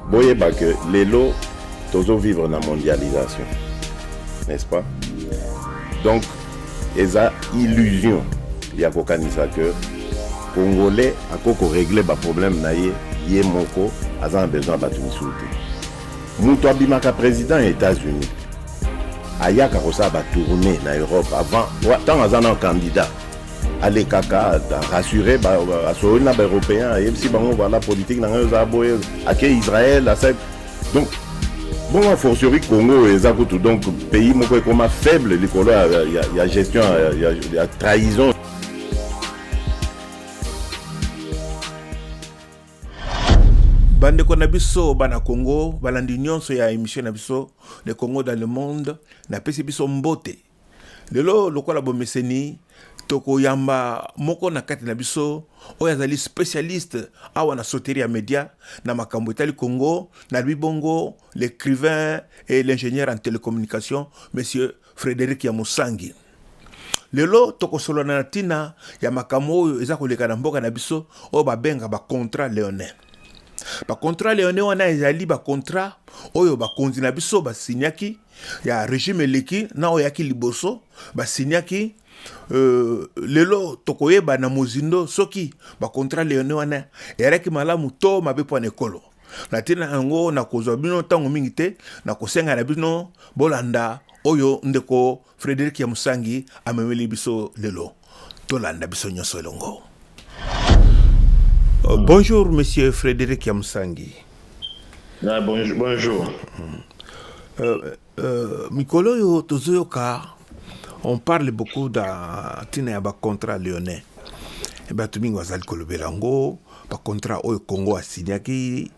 boyeba que lelo tozo vivre na mondialisation, n'est-ce pas? Donc eza illusion ya kokanisa que congolais akoko régler ba problème na ye moko aza besoin ba tunisute. Mutu abimaka président des États-Unis ayaka kosa ba tourner na Europe avant tant aza un candidat aller kaka rassurer ba assurer na ba européen et si bango voilà politique na nga boye ak Israël accepte. Donc bon a fortiori Congo eza kutu donc pays moko comme faible likolo ya gestion ya trahison. Bande konabiso bana Congo balandi nyonso ya émission na biso le Congo dans le monde na pesi biso mbote lelo lokola bomeseni toko yamba moko na kati na biso oyo azali spécialiste awa na sauterie ya média na makambo etali Congo na bibongo l'écrivain et l'ingénieur en télécommunication monsieur Frédéric Yamusangi. Lelo toko solo na tina ya makambo oyo eza koleka na mboka na biso oyo babenga ba contrat léonin. Ba contrat léonin wana ezali ba contrat oyo ba konzi na biso ba signaki ya régime eleki na oyo yaki liboso ba signaki lelo tokoyeba na mozindo soki ba contrat léonin wana eraki malamu to mabe po na ekolo na tina yango na kozwa bino tango mingi te na kosenga na bino bolanda oyo ndeko Frédéric Yamusangi amemeli biso lelo tolanda biso nyonso elongo. Bonjour monsieur Frédéric Yamusangi. Bonjour. Mikolo yo tozoyoka on parle beaucoup da tina ya ba contrat léonin. E ba tumingo azali kolobelango ba contrat oyo Congo asignaki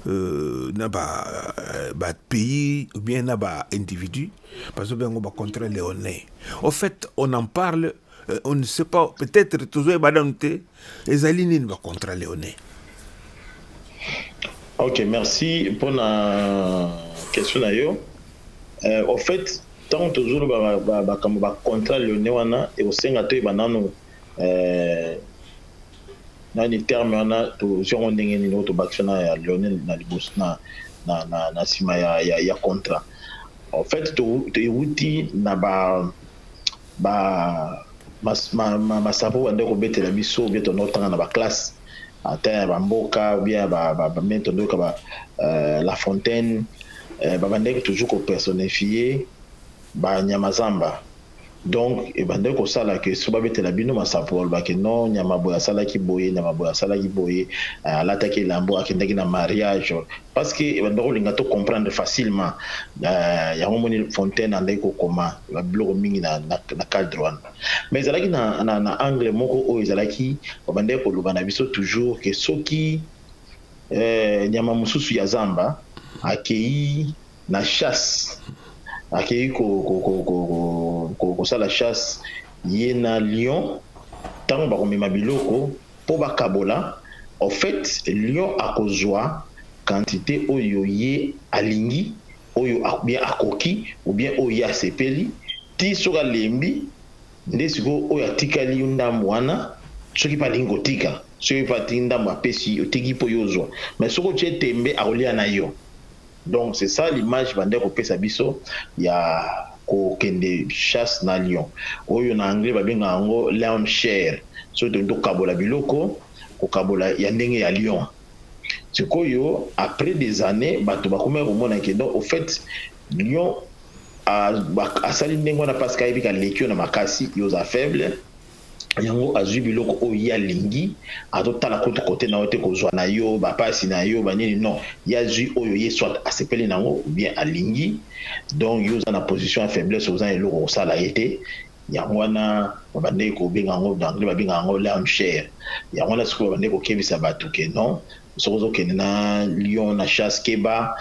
na ba pays ou bien na ba individu parce que bengo ba contrat léonin. En fait, on en parle on ne sait pas peut-être toujours badante ezali nini ba contrat léonin. OK, merci pour la question d'ailleurs. En fait, tant toujours ba contrat léonin wana et au senga to banano na ni terme wana to jongo ndenge ni auto bakshana ya léonin na libos na sima ya contrat. En fait to wuti na masapo wande ko betela biso beto no tanga na ba classe ata ba mboka bien ba mento ndo ka La Fontaine ba bande toujours ko personnifier ba Nyamazamba. Donc e bande ko sala que so ba betela bino masapo ba ke non Nyamaboya sala ki boye Nyamaboya sala ki boye l'attaquer lambo akendaki na mariage parce que e bande ko linga to comprendre facilement ya homoni Fontaine andai ko koma ba blogo mingi na cadre wana. Mais ezalaki na angle moko oyo ezalaki bande ko lobana biso toujours que soki nyama mususu ya zamba akei na chasse akei ko sala chasse ye na lion tango ba komema biloko po ba kabola. En fait lion akozwa quantité oyo ye alingi oyo bien akoki ou bien oyo asepeli ti soka lembi nde siko oyo atikali ndambo wana soki pa lingo tika soki pa ndambo apesi otiki po yozwa mais soko tie tembe akolia na yo. Donc c'est ça l'image bande ko pesa biso ya ko kende chasse na lion oyo na anglais babenga ngo lion share so to kabola biloko ko kabola ya ndenge ya lion. C'est koyo après des années bato bakoma ko mona ke donc au fait lion a sali ndenge na parce qu'il a lekio na makasi yoza faible yango azwi biloko oyo ya lingi atotala côté na ote kozwa na yo bapasi na yo banini non ya zwi oyo ye soit asepeli nango ou bien alingi. Donc yoza na position ya faiblesse oza eloko osala ete yango wana babande ko benga ngo d'anglais babenga ngo lion share yango wana siko babande ko kebisa bato ke non sozo kende na lion na chasse keba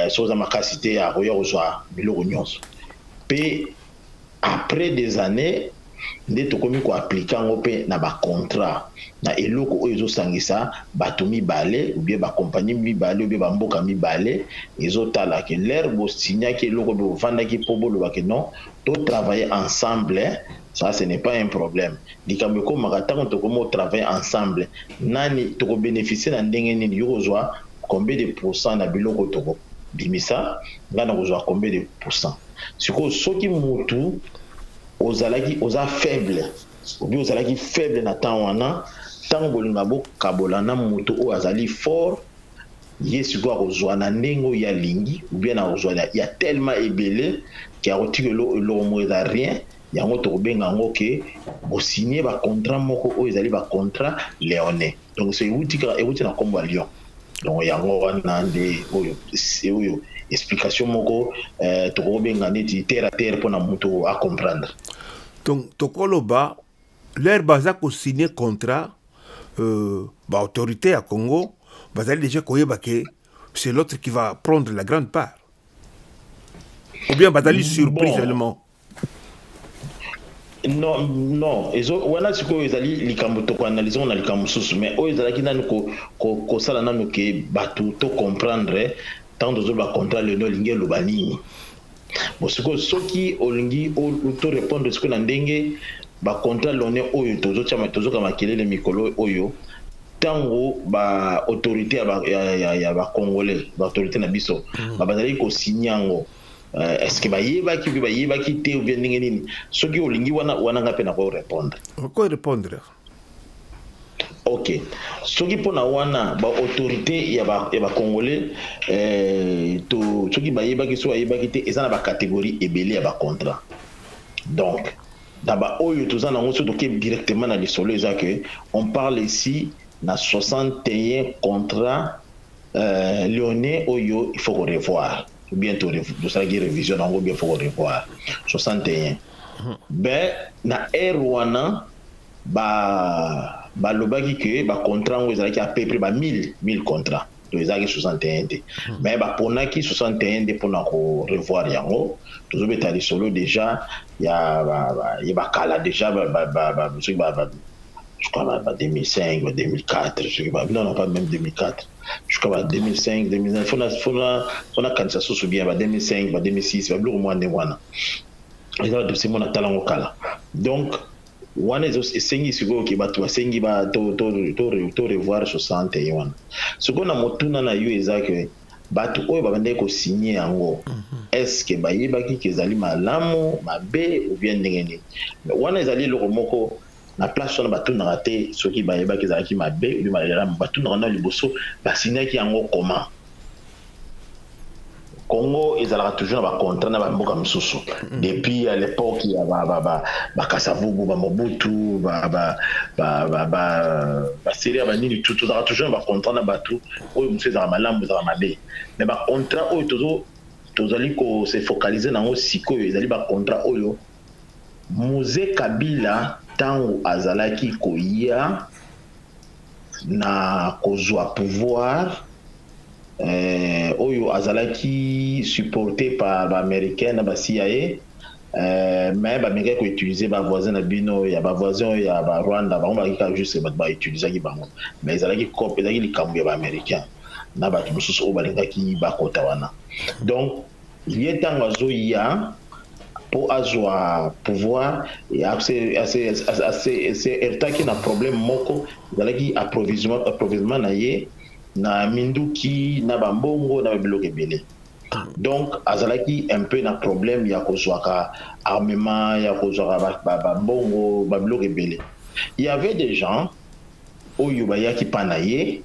soza makasi te ya roya kozwa biloko nyonso pe après des années nde tokomi ko appliquer ngo pe na ba contrat na eloko oyo ezosangisa bato mibale ou bien ba compagnie mibale ou bien ba mboka mibale ezotala ke l'air bo signaki eloko bo vandaki po bolo ke non to travailler ensemble. Ça ce n'est pas un problème. Likambo ko makata ko tokomo travailler ensemble nani toko bénéficier na ndenge nini yozwa combien de pourcents na biloko toko bimisa nga na kozwa combien de pourcents siko soki mutu oza faible ou bien ozalaki faible na temps wana ntango bolinga bokabola na mutu oyo azali fort ye sikoyo akozwa na ndenge oyo alingi ou bien akozwa ya tellement ebele ke akotika eloko moko eza rien yango tokobenga yango ke bosigne bacontrat moko oyo ezali bacontrat léonais donc so euti na nkombo ya lion donc yango wana nde oyo explication moko tokobenga neti terre à terre mpona moto acomprendre donc tokoloba l'air baza kosigner contrat baautorité ya Congo bazali déjà koyeba ke c'est l'autre qui va prendre la grande part ou bien bazali surprise seulement non wana sikoyo ezali likambo tokoanalyse na likambo mosusu mais oyo ezalaki nanu kosala nanu ke bato tocomprendre tant tozoba contrat lelo olingi eloba nini bon sikoyo soki olingi torépondre sikoyo na ndenge bacontrat lone oyo tozoka makelele mikolo oyo ntango baautorité ya bacongolais baautorité na biso bazali kosigne yango est-ce que bayebaki te ou bien ndenge nini soki olingi wana nga mpe na répondre ok soki mpona wana baautorité ya bacongolais soki bayebaki so bayebaki te eza na bacatégorie ebele ya bacontrat donc na baoyo toza nango so toke directement na lisolo eza ke on parle ici na 61 contrat léonais oyo il faut qu'on revoir ou bien tosalaki révision nango bien il faut qu'on revoir 61 ben na ere wana balobaki ke bacontrat ngo ezalaki à peu près 1000 contrat to ezalaki 61 te mais baponaki 61 nde mpona korevoir yango tozobeta lisolo déjà ya bakala déjà je crois 2005 2004 non pas même 2004 je crois 2005 2009 fona kanisa susu bien 2005 2006 biloko mwa ndenge wana eza badosie mona talango kala donc wana esengi sikoyo ke bato basengi to revoir 61 wana sikoyo na motuna na yo eza ke bato oyo babandaki kosigne yango est-ce que bayebaki ke ezali malamu mabe ou bien ndenge nini wana ezali eloko moko na place wana batunaka te soki bayebaki ezalaki mabe ou bien malamu batunaka na liboso basignaki yango comment Congo ezalaka toujours na bacontrat na bamboka mosusu depuis à l'époque ya bakasavubu bamobutu baseri ya banini tozalaka toujours na bacontrat na bato oyo mosusu ezalaka malamu ezalaka mabe mais bacontrat oyo tozali kose focalize nango sikoyo ezali bacontrat oyo Moïse Kabila ntango azalaki koya na kozwa pouvoir oyo azalaki supporté par baaméricain na CIA mais bamekaki koutilize bavoisin na bino ya bavoisin ya barwanda bango bakika juste bato bautilisaki bango mais ezalaki likambo ya baaméricain na bato mosusu oyo balingaki bakota wana donc ye ntango azoya mpo azwa pouvoir ertaki na problème moko ezalaki approvisionnement na ye na minduki na bambongo na biloko ebele donc azalaki un peu na problème ya kozwaka armement ya kozwaka bambongo babiloko ebele il y avait des gens oyo bayaki pa na ye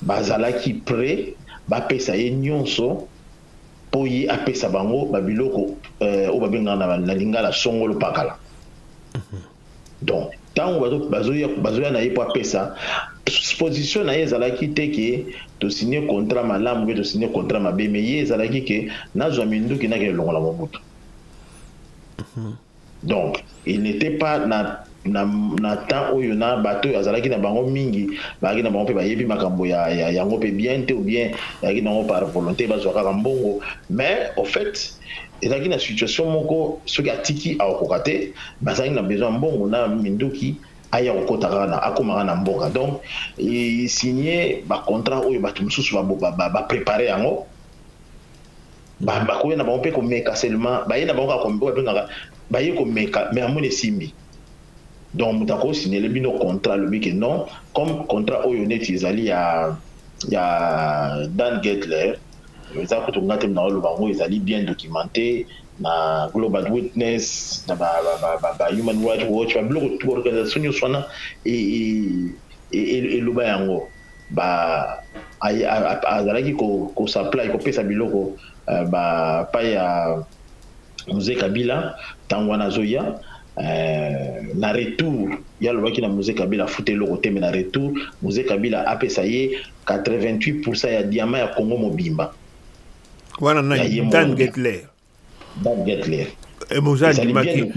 bazalaki prêt bapesa ye nyonso mpo ye apesa bango babiloko oyo babengaka na lingala songolo pakala donc ntango bazoya na ye mpo apesa position na ye ezalaki te ke tosigne contrat malamu mpe tosigne contrat mabe me ye ezalaki ke nazwa minduki nakende longola mobutu donc il n'était pas na temps oyo na bato oyo azalaki na bango mingi bazalaki na bango mpe bayebi makambo ya yango mpe bien te ou bien ezalaki nango par volonté bazwa kaka mbongo mais au fait ezalaki na situation moko soki atiki akokoka te bazalaki na besoin mbongo na minduki aya kokota kaka akomaka na mboka donc signe bacontrat oyo bato mosusu baprépare yango bakoya na bango mpe komeka seulement baye na bango babengaka baye komeka mais amoni esimbi donc moto akosignele bino contrat lobi ke non comme contrat oyo neti ezali ya il y a Dan Gettler, ils allaient bien documenté, na Global Witness, na Human Rights Watch, ba blog toute organisation sona et loba yango ba azalaki ko supply ko pesa biloko ba pa ya Musée Kabila tangwana zoya na retour ya lobaki na Musée Kabila fute loko te, mais na retour Musée Kabila apesa ye 88% ya diamant ya Congo mobimba wana na Dan Gettler et Mozambique maki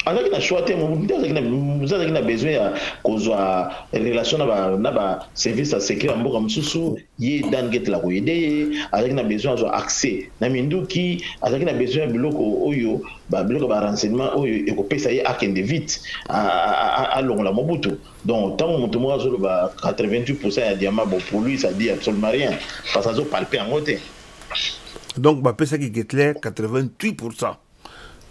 azalaki na choix te, azalaki na besoin ya kozwa relation na ba service ya secret ya mboka mosusu, ye Dan Gettler koyede ye, azalaki na besoin azwa accès na minduki, azalaki na besoin ya biloko oyo biloko ba renseignement oyo ekopesa ye akende vite alongola Mobutu. Donc tant moto moko azoloba 88% ya diamant, bon pour lui ça dit absolument rien parce que azopalpe yango te. Donc bapesaki Gettler 88%.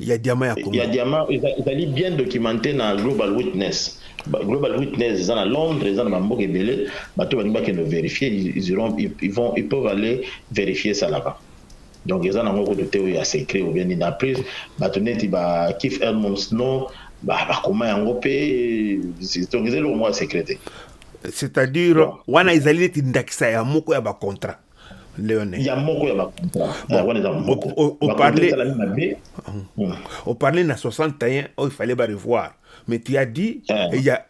Il y a diamant à Congo. Il y a diamant, ils allaient bien documenté dans Global Witness. Global Witness, ils sont à Londres, ils sont à Bambouk et Belé. Ils vont vérifier, ils peuvent aller vérifier ça là-bas. Donc ils sont en gros de théorie à secret ou bien une apprise. Batonet, il va Kif Edmond Snow, comment en gros c'est donc ils ont le moins secrété. C'est-à-dire, wana ils allaient t'indexer à moko ya ba contrat. Il y a beaucoup on parlait dans 61, il fallait revoir. Mais tu as dit il y a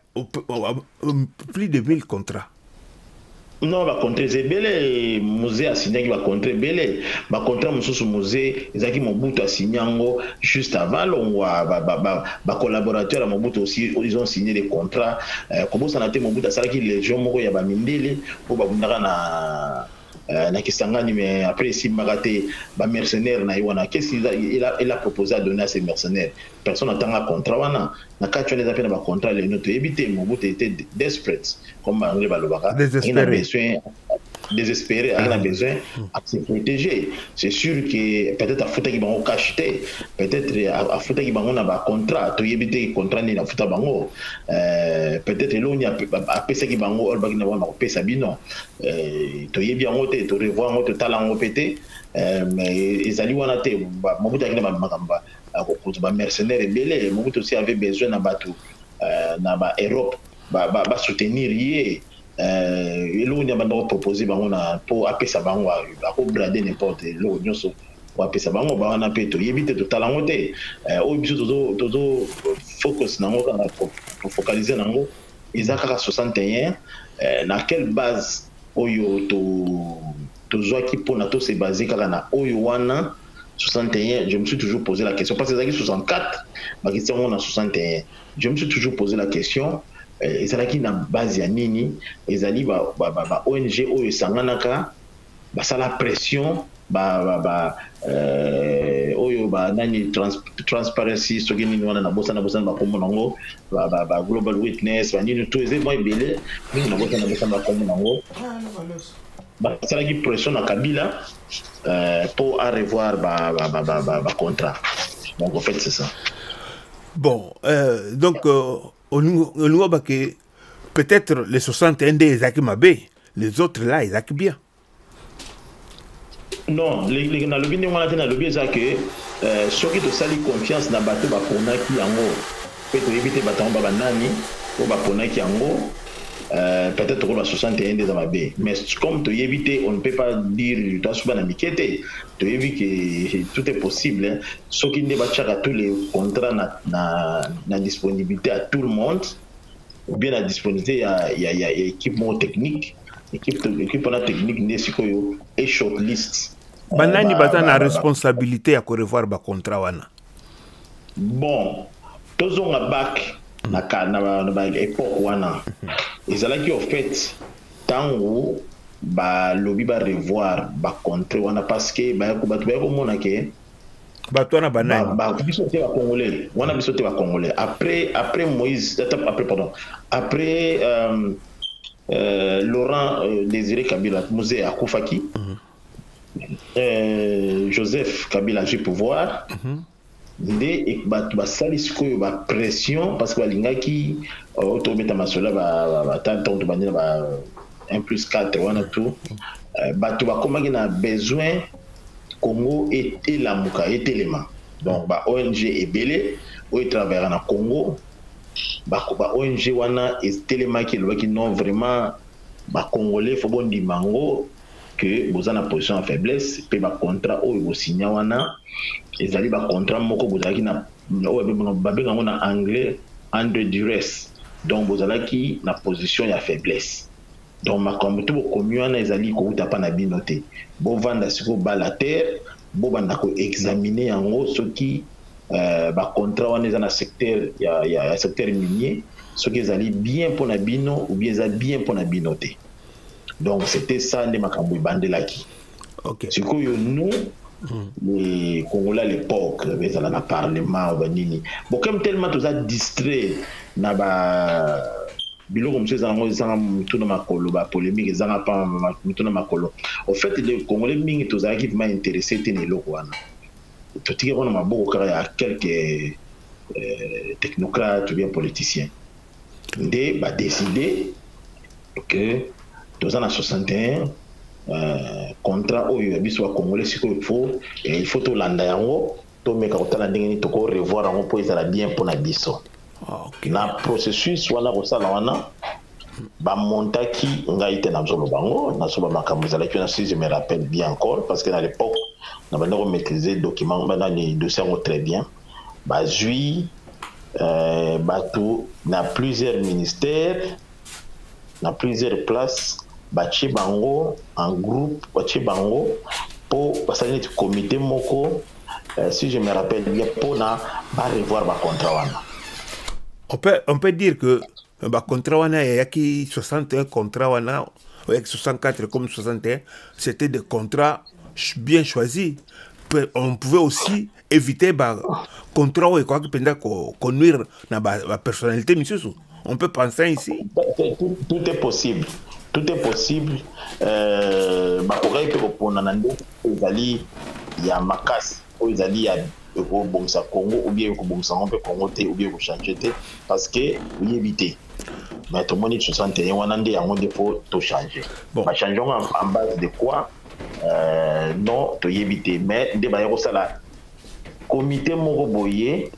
plus de 1000 contrats. Non, va contrat c'est belé musée a signé qui va contrat belé va contrat mususu musée ezaki Mobutu a signé ngo juste avant longwa ba collaborateurs à Mobutu aussi ils ont signé des contrats comme ça na te Mobutu a sala ki légion moko ya ba mindele po ba bundaka na Kisangani, mais après si Magaté ba mercenaire na iwana, qu'est-ce qu'il a proposé à donner à ces mercenaires? Personne n'attend un contrat wana na quatre les appels ba contrat les notes éviter Mobutu était desperate comme anglais balobaka, il a besoin désespéré, il a besoin à se protéger. C'est sûr que peut-être à foutre qui bango cacheté, peut-être à foutre qui bango na ba contrat, to éviter contrat ni na foutre bango, peut-être là on y a pesa qui bango or ba na ba pesa bino, to yebi bango te to revoir bango to talango pété, mais ils allaient wana te Mobutu akina ba makamba ba mercenaires belé, Mobutu aussi avait besoin na bateau na ba Europe ba soutenir yé. L'on a maintenant proposé pour appeler ça bango à brader n'importe l'eau nyonso pour appeler ça bango ba na peto yebite total ngote o biso tozo focus nango pour focaliser nango ezaka 61 na quelle base oyo to zoaki pour na to se baser kaka na oyo wana 61. Je me suis toujours posé la question parce que c'est 64 ma question on a 61. Je me suis toujours posé la question ezalaki na base ya nini ezali ba ONG oyo sanganaka basala pression oyo ba nani transparency soki nini wana na bosana bakombo nango ba Global Witness ba nini to ezema ebele nini na bosana bakombo nango basalaki pression na Kabila pour à revoir ba contrat. Donc en fait c'est ça. Bon donc au niveau que peut-être les 61 des Isaac Mabé, les autres là, Isaac bien. Non, les lobby n'est pas dans le lobby ça que ceux qui te salient confiance dans bateau ba pona qui yango peut éviter bateau ba nani ou ba pona qui yango peut-être qu'on va 61 des Mabé, mais comme tu éviter on ne peut pas dire dans souvent amicété tu évites que tout est possible ceux qui ne battent pas tous les contrats na disponibilité à tout le monde ou bien la disponibilité il y a équipement technique équipement technique n'est ce que et shortlist banani bata na responsabilité à revoir ba contrat wana bon tous on a bac na époque wana ezalaki au fait tango ba lobby ba revoir ba contrat wana parce que ba ko mona ke bato na banani ba biso te ba congolais wana biso te ba congolais après Moïse après Laurent Désiré Kabila Musée akufaki Joseph Kabila j'ai pouvoir nde basali sikoyo ba pression parce que balingaki otometa masola ba tanto bandina ba 1+4 wana tout bato bakomaki na besoin Congo elamuka etelema donc ba ONG ebele oyo travaillera na Congo ba ONG wana etelemaki elobaki non vraiment ba Congolais faut bon dimango que vous en position en faiblesse pe ba contrat oyo bosigna wana ezali ba contrat moko bozalaki na babenga ngo na anglais under duress donc bozalaki na position ya faiblesse donc makambo to bokomi wana ezali kouta pa na bino te bovanda siko bala terre bobanda ko examiner yango soki ba contrat wana eza na secteur ya secteur minier soki ezali bien pour na bino ou bien ezali bien pour na bino te donc c'était ça nde makambo ebandelaki sikoyo nous les Congolais à l'époque mais à la parlement banini bon comme tellement tous a distrait na ba biloko monsieur zango zanga mutuna makolo ba polémique zanga pa mutuna makolo au fait les Congolais mingi tous a qui m'a intéressé tene loko wana to tiki on ma beaucoup car il y a quelques technocrates ou bien politiciens ndé ba décider que tous en 61 contrat oyo biso wa Congolais siko il faut to landa yango to meka kotala ndenge ni to ko revoir yango po ezala bien pour na biso na processus wana ko sala wana ba montaki ngai te na zolo bango na soba makambo ezala ki na si je me rappelle bien encore parce que à l'époque na banda ko maîtriser document banda ni dossier ngo très bien ba zui bato na plusieurs ministères na plusieurs places bachi bango en groupe bachi bango pour passer un comité moko si je me rappelle bien pour na ba revoir ba contrat wana on peut dire que ba contrat wana yaki 61 contrat wana avec 64 comme 61 c'était des contrats bien choisis on pouvait aussi éviter ba contrat ou quoi que penda ko nuire na ba personnalité monsieur on peut penser ici tout est possible. Tout est possible. Bakoka ipe kopona na ndo ezali ya makasi o ezali ya ko bongsa Congo ou bien ko bongsa on peut Congo te ou bien ko changer te parce que uyebité mais tout monde 61 wana nde yango défaut to changer ba changer en base de quoi non to yebité mais nde ba yako sala comité moko boye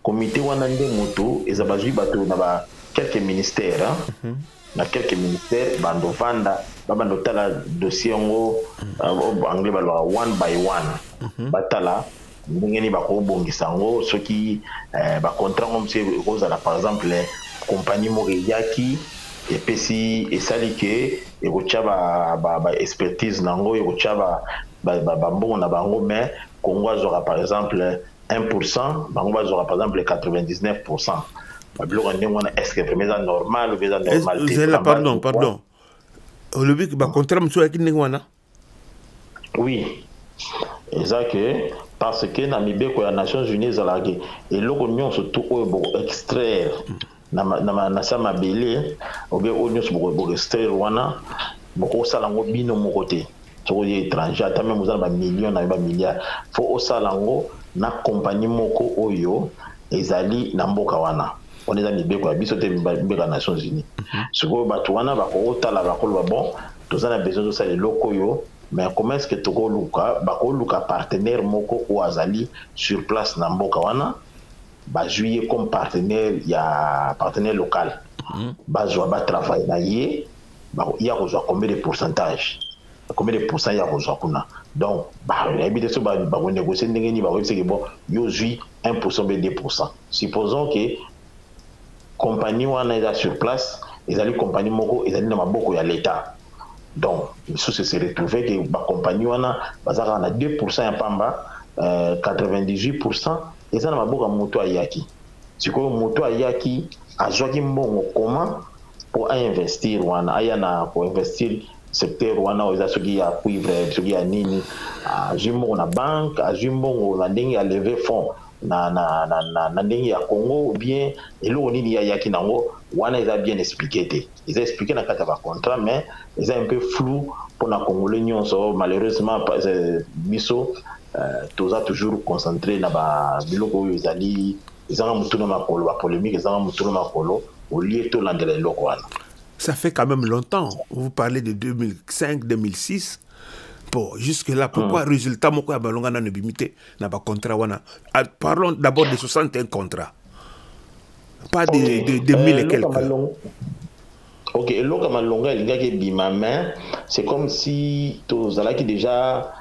comité wana nde moto ezabazui bato na ba quelques ministères na quelques ministères bando vanda bando tala dossier ngo anglais balwa one by one batala ndenge ni bako bongisa ngo soki ba contrat ngo monsieur kozala par exemple compagnie Moriyaki et pesi esali ke ekocha ba expertise nango ekocha ba mbongo na bango mais Congo aura par exemple 1%, bango aura par exemple 99%. Est-ce que c'est normal ou bien normal? Pardon. Le but que contrat monsieur qui wana? Oui. Exact parce que Namibie ko ya Nations Unies ala ke et loko nyon surtout bo extraire na sama belé ou bien onyo bo extraire wana boko sala ngo bino mo côté. Sur les étrangers ata même vous avez millions na ba milliards faut osala ngo na compagnie moko oyo ezali na mboka wana. On est dans les béco, biso te mbeka Nations Unies. Ce que bato wana bako otala bakolo bon, tous on a besoin de ça les locaux yo, mais comment est-ce que toko luka bako luka partenaire moko ou azali sur place na mboka wana ba juillet comme partenaire ya partenaire local. Ba zo ba travailler na ye, ba ya reçoit combien de pourcentage? Combien de pourcents ya reçoit kuna? Donc ba habité so ba négocier ndenge ni ba c'est que bon yo jui 1% ou 2%. Supposons que compagnie wana est sur place, ils allaient compagnie moko, ils allaient na maboko ya l'état. Donc, sous se retrouver que ba compagnie wana bazaka na 2% ya pamba, 98% ils allaient na maboko moto ayaki. Siko moto ayaki azwaki mbongo comment pour investir wana ayana pour investir secteur wana oza soki ya cuivre soki ya nini azwimbo na banque azwimbo na ndenge ya lever fonds na ndenge ya Congo ou bien eloko nini ya yaki nango wana eza bien expliqué te eza expliqué na kata ba contrat mais eza un peu flou pour na Congolais nyonso malheureusement biso toza toujours concentré na ba biloko oyo ezali ezanga mutuna makolo ba polémique ezanga mutuna makolo au lieu to landela eloko wana. Ça fait quand même longtemps. Vous parlez de 2005, 2006. Bon, jusque-là, pourquoi résultat, moi, balonga na nebimité, na ba contrat wana. Parlons d'abord de 61 contrats. Pas de 1000 et quelques. Ok, et l'autre malonga, il y a bima, mais c'est comme si tous qui déjà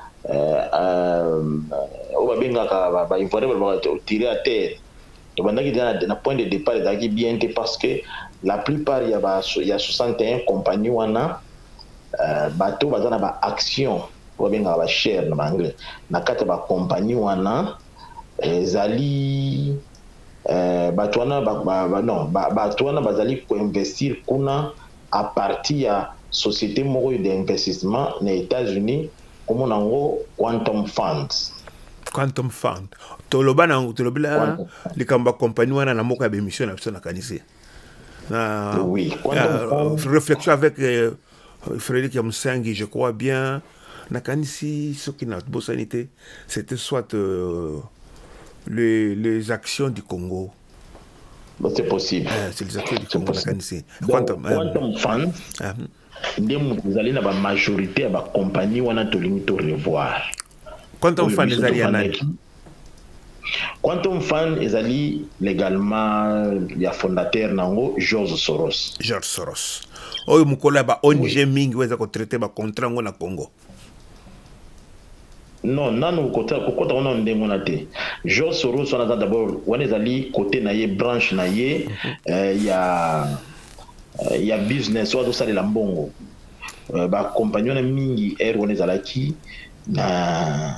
on va bien tirer à terre. Donc, on a un point de départ qui bien parce que la plupart il y a 61 compagnies wana bateau bazana ba action on va bien ba share en anglais na kata ba compagnie wana zali bato wana bato wana bazali ko investir kuna à partir ya société moko d'investissement na États-Unis comme nango Quantum Funds. Quantum Fund. Tolobana likamba compagnie wana na moko ya émission na biso na kanisi. Oui, Quantum Fund. Réflexion avec Frédéric Yamusangi, je crois bien. Na kanisi ce qui n'a pas sanité, c'était soit les actions du Congo. C'est possible. C'est les actions du Congo na kanisi. Quantum Fund. Vous allez dans la majorité de la compagnie wana tolingi to revoir. Quantum Fund ezali anani? Quantum Fund ezali légalement ya fondateur nango George Soros. George Soros. Oyo mukola ba ONG mingi weza ko traiter ba contrat ngo na Congo. Non, nanu kota wana ndengo na te. George Soros wana d'abord wana ezali côté na ye branche na ye ya business oyo tosalela mbongo. Ba compagnie wana mingi wana ezalaki na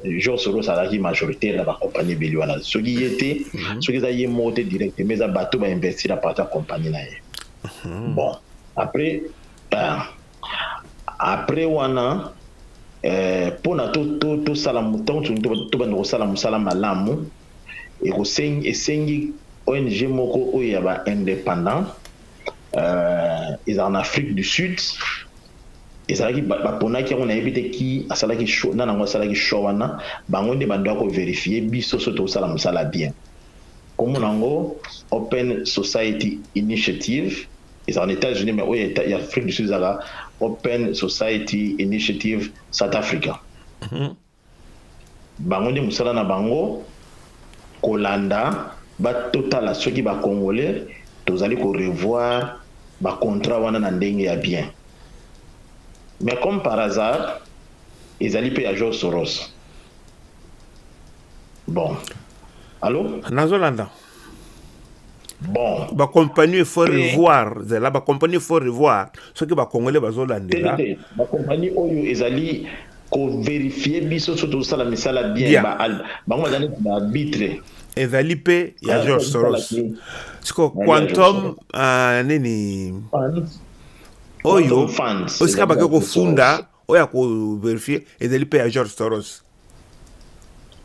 George Soros azalaki majoritaire na bacompagnie ebeli wana soki ye te soki eza ye moko te direct mais eza bato bainvestir à partir ya compagnie na ye. Bon après wana mpona tosala ntango tobanda kosala mosala malamu esengi ONG moko oyo ya baindépendant eza en Afrique du Sud ezalaki baponaki yango nayebi te ki asalaki show na nango asalaki show wana bango nde bandoko vérifier biso so tosala mosala bien comme nango Open Society Initiative eza en États-Unis mais oyo ya Afrique du Sud ezala Open Society Initiative South Africa. Bango nde mosala na bango kolanda batotala soki bacongolais tozali ko revoir bacontrat wana na ndenge ya bien. Mais comme par hasard, ils allaient payer à George Soros. Bon. Allô? Nazolanda. Bon. La compagnie faut revoir. La compagnie faut revoir. Ce que les Congolais bazolanda. La compagnie oyo ils allaient vérifier biso surtout ça la misala bien. Bango allait arbitre. Ils allaient payer à George Soros. Ce que Quantum nini. Oyo osika bakoko funda oya ko vérifier ezali pe à George Soros.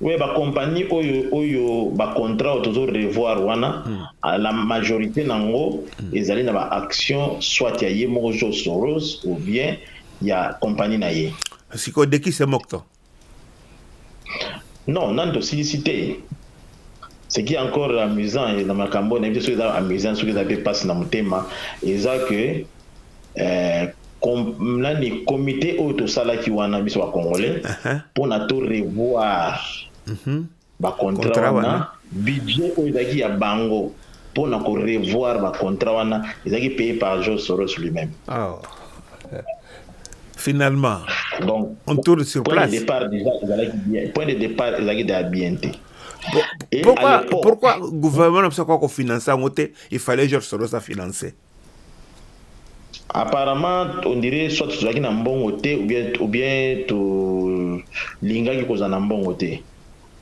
Oui, ba compagnie oyo ba contrat toujours revoir wana la majorité nango ezali na ba action soit ya ye mo George Soros ou bien ya compagnie na ye. Siko de qui c'est mokto? Non, nando silicité. Ce qui est encore amusant et dans ma cambo na biso eza amusant ce que ça peut passer na mutema eza que là ni comité autosalaki wana biso ba congolais pour na to revoir ba contrat wana budget oizaki ya bango pour na ko revoir ba contrat wana ezaki payé par George Soros lui-même. Finalement donc on tourne sur place. Point de départ ezaki de bien. Pourquoi le gouvernement n'a pas quoi financer il fallait George Soros à financer? Apparemment, on dirait soit tu as un bon côté ou bien tu linga qui cause un bon côté.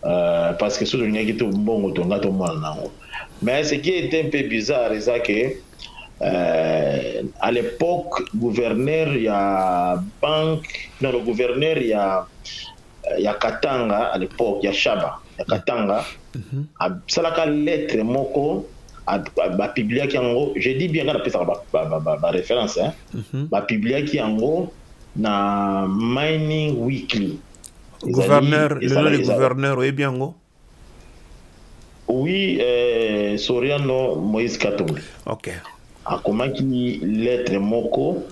Parce que si tu as un bon côté, on a tout le monde. Mais ce qui est un peu bizarre, c'est que à l'époque, gouverneur, il y a banque, non, le gouverneur, il y a Katanga, à l'époque, il y a Shaba, il y a Katanga. Ça la lettre moko. Publié qui en gros, je dis bien qu'on appelle ça ma référence, hein. Publié qui en gros na Mining Weekly. Gouverneur, le nom du gouverneur, oui bien gros. Oui, Soriano Moïse Katumbi. Ok. akomaki lettre moko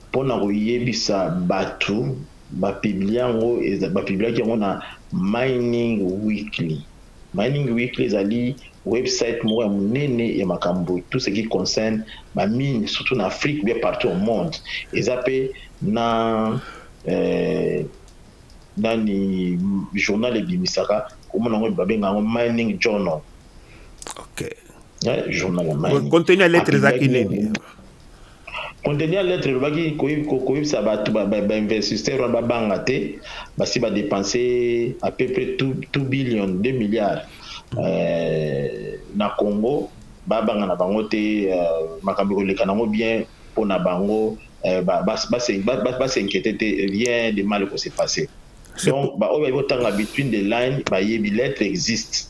mpona koyebisa bato bapibliaki yango na Mining Weekly. Mining Weekly ezali website moko ya monene ya makambo tout ce qui concerne bamine surtout na Afrique bien partout au monde. Eza mpe na nani journal ebimisaka komona yango babenga yango Mining Journal. Ok. Journal ya mining. Contenu ya lettre ezaki nini? Contenu ya lettre elobaki koyebisa bato bainvestisseur wana babanga te basi badepense à peu près 2 billion 2 milliards na Congo babanga na bango te makambo koleka nango bien mpona bango basinquiété te rien de mal ko se passer. Donc oyo bayebotanga between the line bayebi lettre existe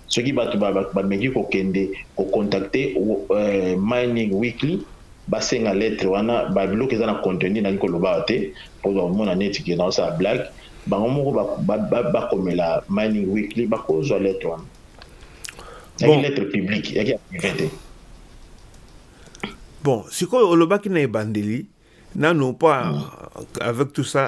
soki bato bamengi kokende kocontacte Mining Weekly basenga lettre wana babiloko eza na contenu nali koloba te mpo bamona neti ke naosala blague bango moko bakomela Mining Weekly bakozwa lettre wana yaki lettre publique yaki ya privé te. Bon, sikoyo olobaki na ebandeli nano pas avec tout ça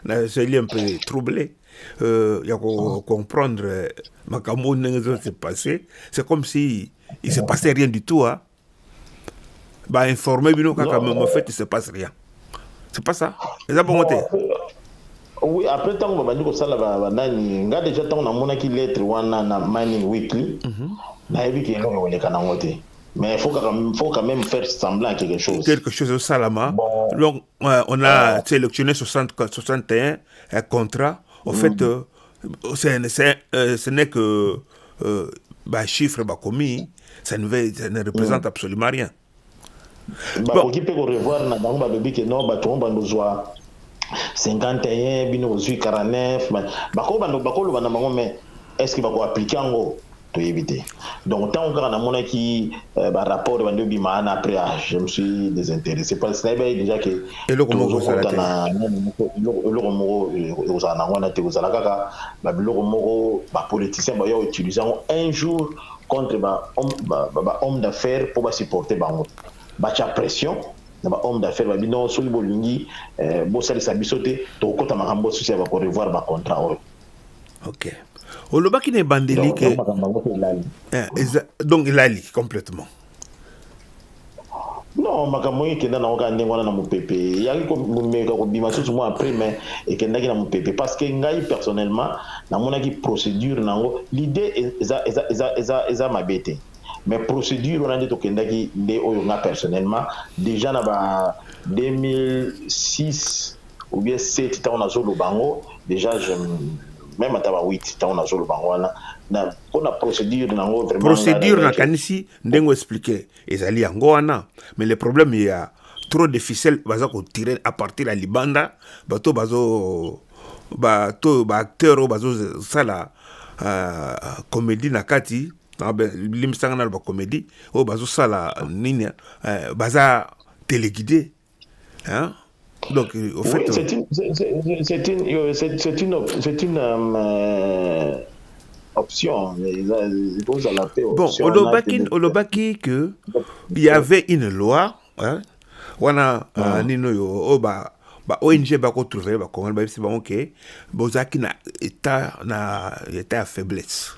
j'ai un peu troublé. Il y a comprendre makambo ndenge s'est passé, c'est comme si il se passait rien du tout, hein. Bah informer bino kaka même en fait il se passe rien. C'est pas ça. Les abonnetés. Oui, après tant que bandi ko sala ba nani nga déjà tant na mona ki lettre wana na Mining Weekly. Na yebi ki ngo le kana ngote. Mais il faut quand même faire semblant à quelque chose. Quelque chose au Salama. Bon. Donc, on a sélectionné 61 contrats. En fait, ce n'est que chiffre commis. Ça ne représente absolument rien. Bon. Qui peut revoir na bango ba bébé que non ba tomba besoin 51 bino besoin 49 bakolo bana bango mais est-ce qu'il va ko appliquer ngo to éviter. Donc tant qu'on a mon qui rapport de bima après je me suis désintéressé parce que déjà que et le Congo ça na le Congo aux anangona te aux alaka ba biloko moko ba politicien ba yo utiliser un jour contre ba homme d'affaires pour ba supporter bango ba cha pression na ba homme d'affaires ba bino so bolingi bo salisa bisote to kota makambo susi ba ko revoir ba contrat. OK. Olobaki ne bandeli que donc il a li complètement. Non, makambo qui na nga ndengwana na mupepe yali ko meka ko bima tout moi après mais et que ndaki na mupepe parce que ngai personnellement na mona ki procédure nango l'idée eza mabete mais procédure on a dit to kendaki nde oyo nga personnellement déjà na ba 2006 ou bien 7 temps na zolo bango déjà je même à 8 temps na zolo bango na pour la procédure nango vraiment procédure na kanisi ndengo expliquer ezali yango wana mais le problème il y a trop de ficelles baza ko tirer à partir la libanda bato acteur bazo sala comédie na kati limsanga na ba comédie o bazo sala nini baza téléguidé hein. Donc au fait c'est une option. Bon, Olobaki que il y avait une loi, hein, wana nino yo ONG ba ko trouver ba ko ba bisi ba OK, bozaki na état à faiblesse.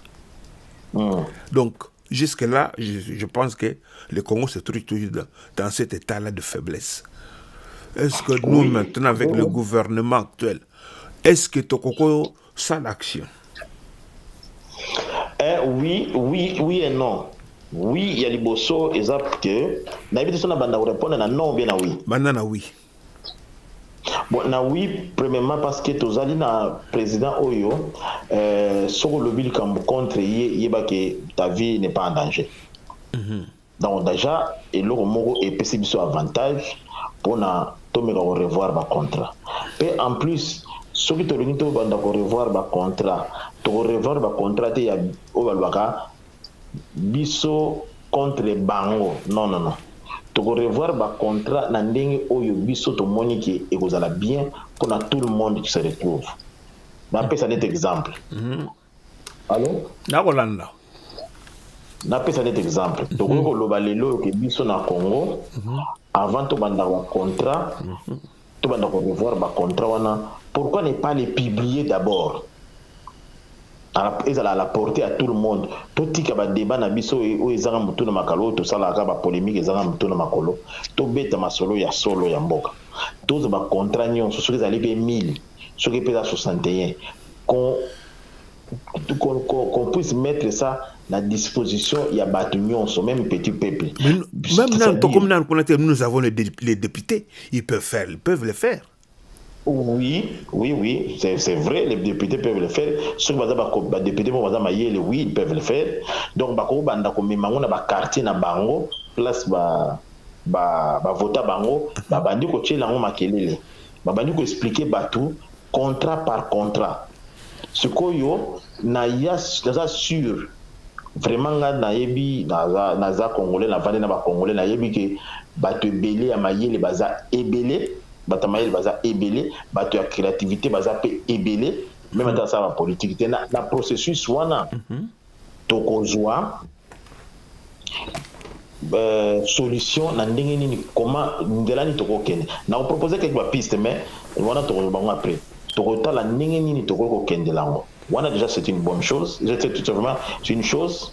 Donc jusque là je pense que le Congo se trouve toujours dans cet état-là de faiblesse. Est-ce que nous maintenant avec le gouvernement actuel, est-ce que Tokoko ça l'action? Oui et non. Oui, il y a les bossos exact que n'habite sur la bande répondre na non bien na oui. Banana oui. Bon na oui premièrement parce que tozali na président Oyo sur le bill comme contre yeba que ta vie n'est pas en danger. Donc déjà et le moko est possible sur avantage pour na tomeka revoir ba contrat. Et en plus ce qui te réunit au bande revoir ba contrat. To revoir ba contrat ya o balwaka biso contre bango non to revoir ba contrat na ndenge oyo biso to moni ki ekozala bien pour tout le monde qui se retrouve. Na pesa net exemple. Allô? Na Rolanda. napesa net exemple tokoki koloba lelo ke biso na Congo avant tobanda ba contrat tobanda ko revoir ba contrat wana pourquoi ne pas les publier d'abord ezala la portée à tout le monde totika ba débat na biso oyo ezanga mutu na makalo tosalaka ba polémique ezanga mutu na makolo tobeta masolo ya solo ya mboka toza ba contrat nyonso soki ezali pe 1000 soki pe 61 qu'on puisse mettre ça à disposition il y a battu même petit peuple même comme nous avons les députés ils peuvent le faire. Oui, c'est vrai, les députés peuvent le faire. Ceux qui les députés oui, ils peuvent le faire. Donc, banda ko memango na ba quartier na bango, place ba vota bango, bandi ko tshela ngo makelele. Bandi ko expliquer batu contrat par contrat. Ce koyo na sûr vraiment na yebi na congolais na vande na ba congolais na yebi ke batu belé ya mayele baza ebelé. Batamaïl baza ébélé, batu ya créativité baza pe ébélé, même dans sa politique na processus wana tokozwa solution na ndenge nini comment ndelani tokokende na proposer quelques pistes mais wana tokobango après tokotala ndenge nini tokokende lango wana déjà c'est une bonne chose tout vraiment c'est une chose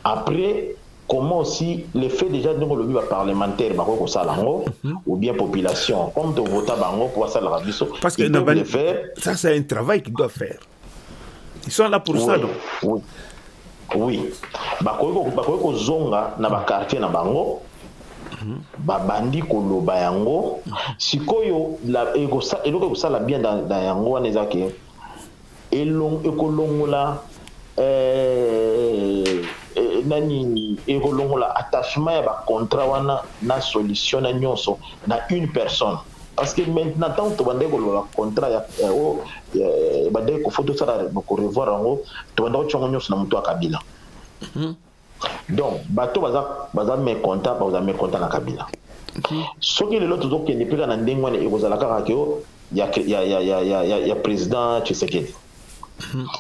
après comment aussi le fait déjà de le parlementaire bako salango ou bien population comme de voter bango pour ça la biso parce que le faire ça c'est un travail qu'ils doivent faire ils sont là pour ça donc oui bako zonga na ba quartier na bango bandi koloba yango sikoyo la egosa eloko kosala bien dans yango wana ezake ekolongola nani ekolongola attachement ya ba contrat wana na solution na nyonso na une personne parce que maintenant tant to bande ko la contrat ya bande ko photo sala ko revoir ngo to bande ko chongo nyonso na mutu akabila donc bato baza me content na kabila soki lelo to zokende pika na ndenge wana ekozala kaka ke ya président Tshisekedi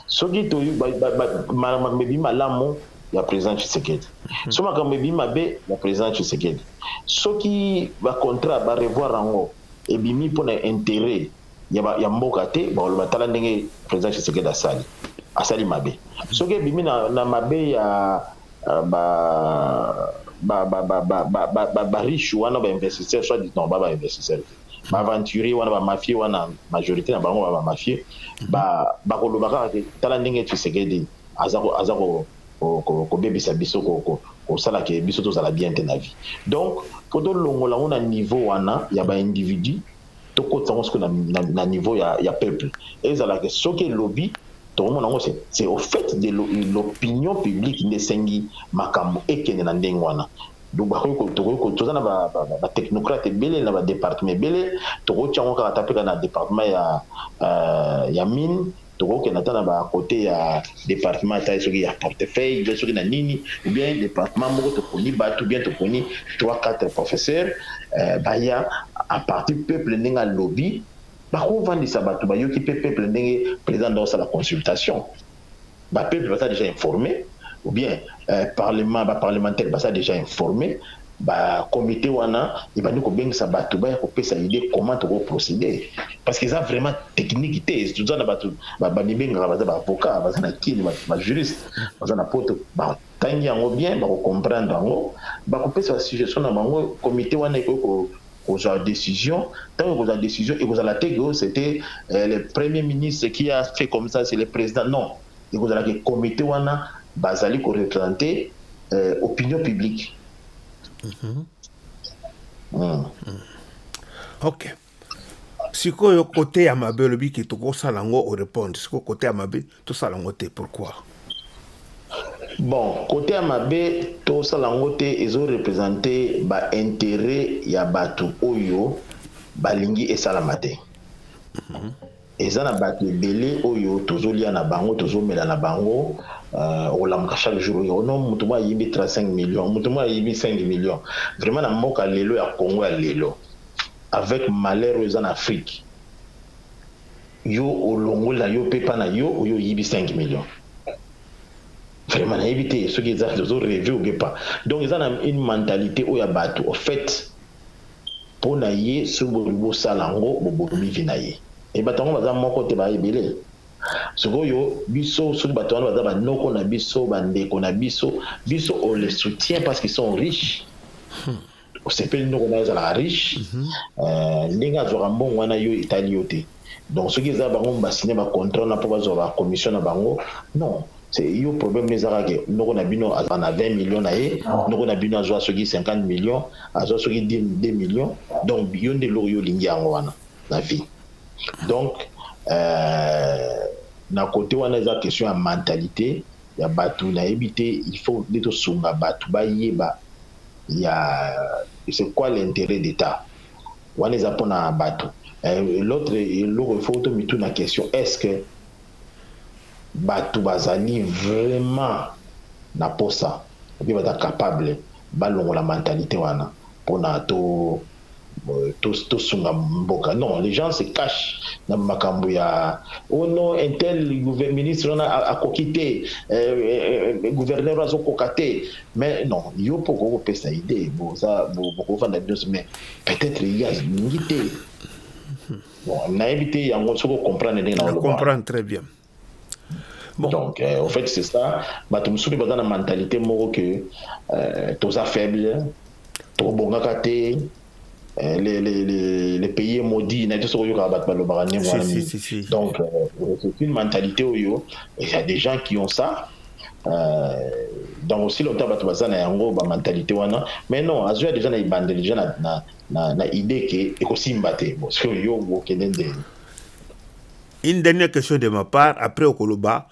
soki to makambo malamu ya président Tshisekedi so makambo mabe ya président Tshisekedi soki ba contrat ba revoir rango ebimi pona intérêt ya mboka te ba lo batala ndenge président Tshisekedi asali mabe soki ebimi na mabe ya ba riche wana ba investisseur soit dit non ba investisseur ba aventurier wana ba mafie wana majorité na bango ba mafie ba koloba kaka tala ndenge Tshisekedi azako ko bebisa biso ko sala ke biso to sala bien te na vie donc pour to longola on a niveau wana ya ba individu to ko tsango sko na niveau ya peuple et ça la que soki lobby to mona ngo c'est au fait de l'opinion publique ne sengi makambo ekene na ndenge wana donc ko tozana ba technocrate belé na ba département belé to ko tsango ka tapeka na département ya mine tokoke natana ba côté ya département ta soki ya portefeuille de soki na nini ou bien département moko to koni ba tout bien to koni 3-4 professeurs baya à partir peuple ninga lobby ba ko vandisa bato ba yoki peuple ndenge président dans la consultation ba peuple va déjà informé ou bien parlementaire va déjà informé ba comité wana ibani ko bengisa bato ba ko pesa idée comment to procéder parce que ça vraiment technique té tout ça na bato ba nibenga ba avocat ba na kini ba juriste ba na poto ba tangi yango bien ba ko comprendre yango ba ko pesa suggestion na bango comité wana ko la décision tant que la décision et vous la tête c'était le premier ministre qui a fait comme ça c'est le président non et vous la comité wana bazali ko représenter opinion publique. Ok. Sikoyo côté ya mabe lobi ki to kosala ngo o répondre siko côté ya mabe to sala ngo te pourquoi bon côté ya mabe to sala ngo te ezo représenter ba intérêt ya batu oyo balingi esala te eza na bato ebele oyo tozolia na bango tozomela na bango olamuka chaque jour ono mutu mwa yibi 35 millions mutu mwa yibi 5 millions vraiment na mboka lelo ya Congo ya lelo avec malheur aux en Afrique yo olongola yo pepa na yo yibi 5 millions vraiment éviter ceux qui ont rêvé ou pas. Donc ils ont une mentalité où il y a battu au fait pour naïe ce beau salango bobo vinaïe et batango baza moko te ba ebele sokoyo biso ceux batango baza ba noko na biso bandeko na biso on les soutient parce qu'ils sont riches. C'est pas noko na za riche ndinga zo rambon wana yo italiote. Donc ceux qui ont bango ba signer ba contrat na pour bazo ba commission na bango non. C'est le problème des Arabes. Nous on a 20 millions nous on a bien à 50 millions, à 10 millions. Donc il y a des loyaux dans la vie. Donc d'un côté on a la question de mentalité, il y a batou na éviter, il faut des choses sunga batou ba yeba. Il y a c'est quoi l'intérêt d'État? On les apprend à batou. L'autre photo me tourne la question, est-ce que batu bazali vraiment na posa obi bata capable balongo la mentalité wana pona to sunga mboka. Non, les gens se cachent na makambo ya oh non un tel ministre a kokité gouverneur a kokate mais non yo poko pesa idée bon ça beaucoup vendre mais peut-être il y a une idée bon na éviter yango soko comprendre na comprendre très bien. Bon. Donc, en fait, c'est ça. Je me souviens dans la mentalité que tous les faibles, tous les les pays maudits, donc, c'est une mentalité où il y a des gens qui ont ça. Donc, aussi longtemps, il y a une mentalité. Mais non, il y a des gens qui ont l'idée que c'est aussi une bataille. Une dernière question de ma part, après Okoloba,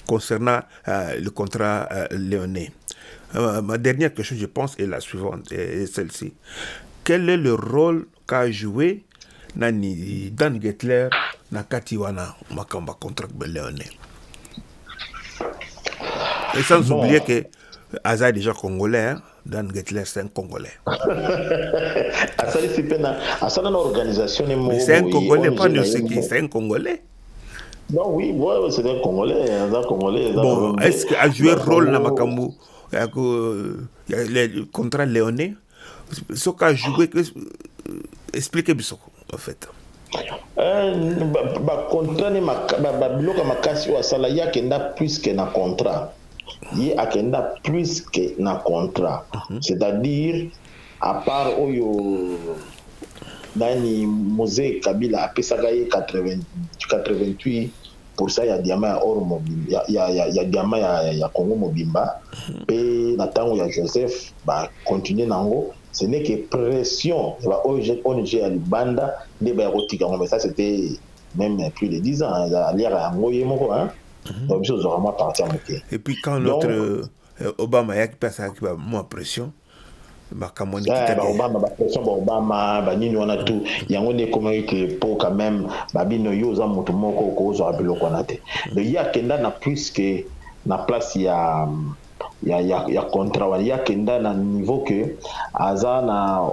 concernant le contrat léonais. Ma dernière question, je pense, est la suivante, est celle-ci. Quel est le rôle qu'a joué Dan Gettler dans Katiwana, Makamba contrat léonais? Et sans oublier que Aza est déjà congolais, Dan Gettler, c'est un Congolais. C'est une organisation. Mais c'est un Congolais, pas Noseki, c'est un Congolais. Non, oui, c'est un Congolais. Bon, est-ce qu'il a joué un rôle dans Makambu, le contrat léonais? Ce qu'a joué, expliquez-moi ça, en fait. Le contrat, il y a plus qu'un contrat. Il y a plus qu'un contrat. C'est-à-dire, à part Nani Mosé Kabila a pesagaye 88%, il y a diamant or mobimba, il y a diamant il y a Congo mobimba, et Nathan ya Joseph va continuer nango. Ce n'est que pression. ONG à Libanda, mais ça c'était même plus de 10 ans. Et puis quand notre Obama a passé avec moins pression, Obama, Banini, on a tout. Il y a un économique pour quand même, Babino Yosa Motomoko, Kozo Abilokonate. Il y a Kenda na plus que na place, il y a contrat, il y a Kenda na niveau que Aza na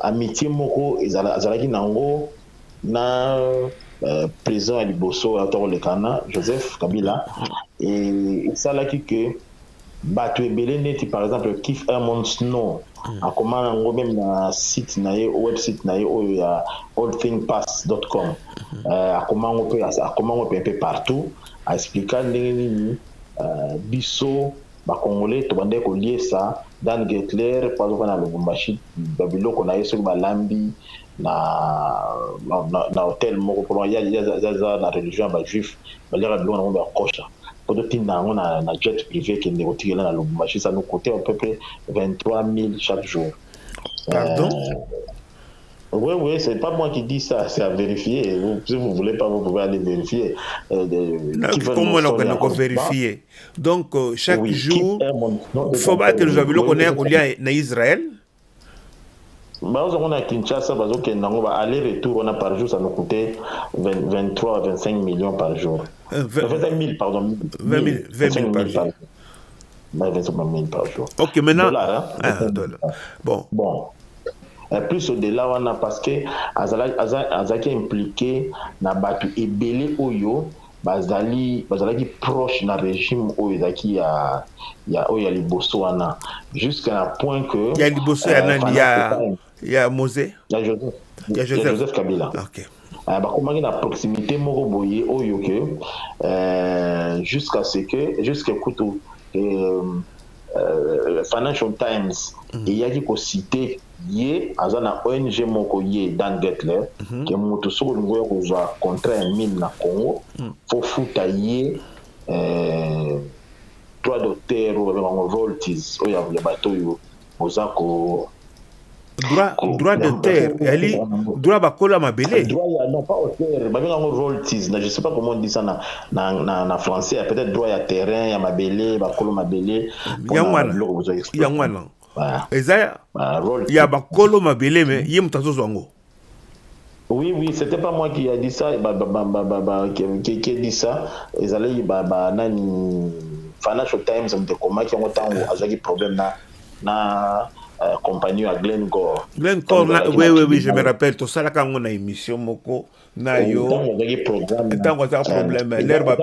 amitié moko, Azalaki Nango, na président Aliboso, le Kana, Joseph Kabila, et ça là qui que Batu Ebele par exemple Kif Hermon Snow a comment même na site na website na allthingpass.com a comment on peut un peu partout à expliquer ndenge biso ba congolais to bande ko lier ça Dan Gettler par exemple na Lubumbashi babilo ko na yeso ba lambi na hôtel moko pour il y a la religion ba juif ba lira bilo na ba kocha. On a un jet privé qui est négocié là, ça nous coûtait à peu près 23 000 chaque jour. Pardon? Oui, c'est pas moi qui dis ça, c'est à vérifier. Si vous voulez pas, vous pouvez aller vérifier. Comment on a vérifié? Donc, chaque jour, il faut pas que nous avions en Israël. On a Kinshasa, aller-retour, on a par jour, ça nous coûtait 23 à 25 millions par jour. 25 000, pardon. 20 000 par jour. 25 000 par jour. Ok, maintenant. $, hein? Bon. plus au-delà wana parce que azalaki impliqué na bato ebele oyo bazalaki proche na régime oyo ezalaki oyo ya liboso wana jusqu'à la point que ya liboso ya nani ya Mose ya Joseph Kabila. OK. Bakomaki na proximité moko boye oyo que jusqu'à kutu Financial Times eyaki kocite ye aza na ONG moko ye Dan Getler ke moto soko olingo ya kozwa contrat ya mine na Congo fo futa ye droit d'auteur oyo babengango royalties oyo ya bato oyo oza ko droit d'auteur yali droit bakola mabele droit ya non pas auteur babengango royalties je sais pas comment on dit ça na français peut-être droit ya terrain ya mabele bakolo mabele ya ngwana eza ya bakolo mabele mais ye mutazo zwango. Oui, c'était pas moi qui a dit ça, qui a dit ça. Ils allaient nani Financial Times on te comment qui ont tant azaki problème na compagnie à Glencore. Oui, je me rappelle tout ça là quand on a émission moko na yo. Tant qu'on a problème, l'herbe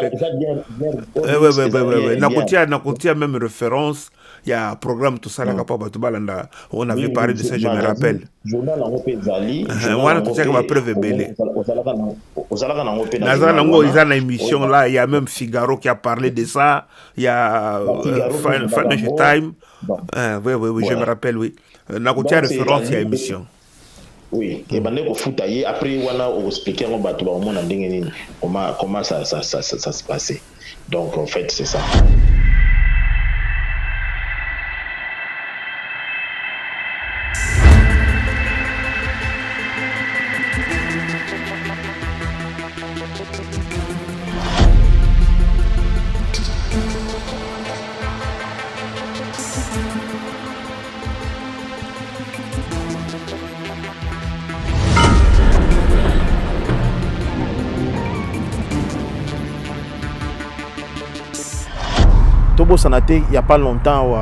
oui. Na kotia même référence. Il y a un programme tout ça là capable de balanda. On avait parlé de ça, je me rappelle. Journal en Opezali. On a tout ça comme preuve belé. Nazara nango ils ont une émission là, il y a même Figaro qui a parlé de ça, il y a Financial Times. Oui, je me rappelle oui. Na kotia référence il y a émission. Oui, et ben ko futaye après wana on expliquer on bato ba mona ndenge nini comment ça se passait. Donc en fait c'est ça. Tobo Sanate, il n'y a pas longtemps,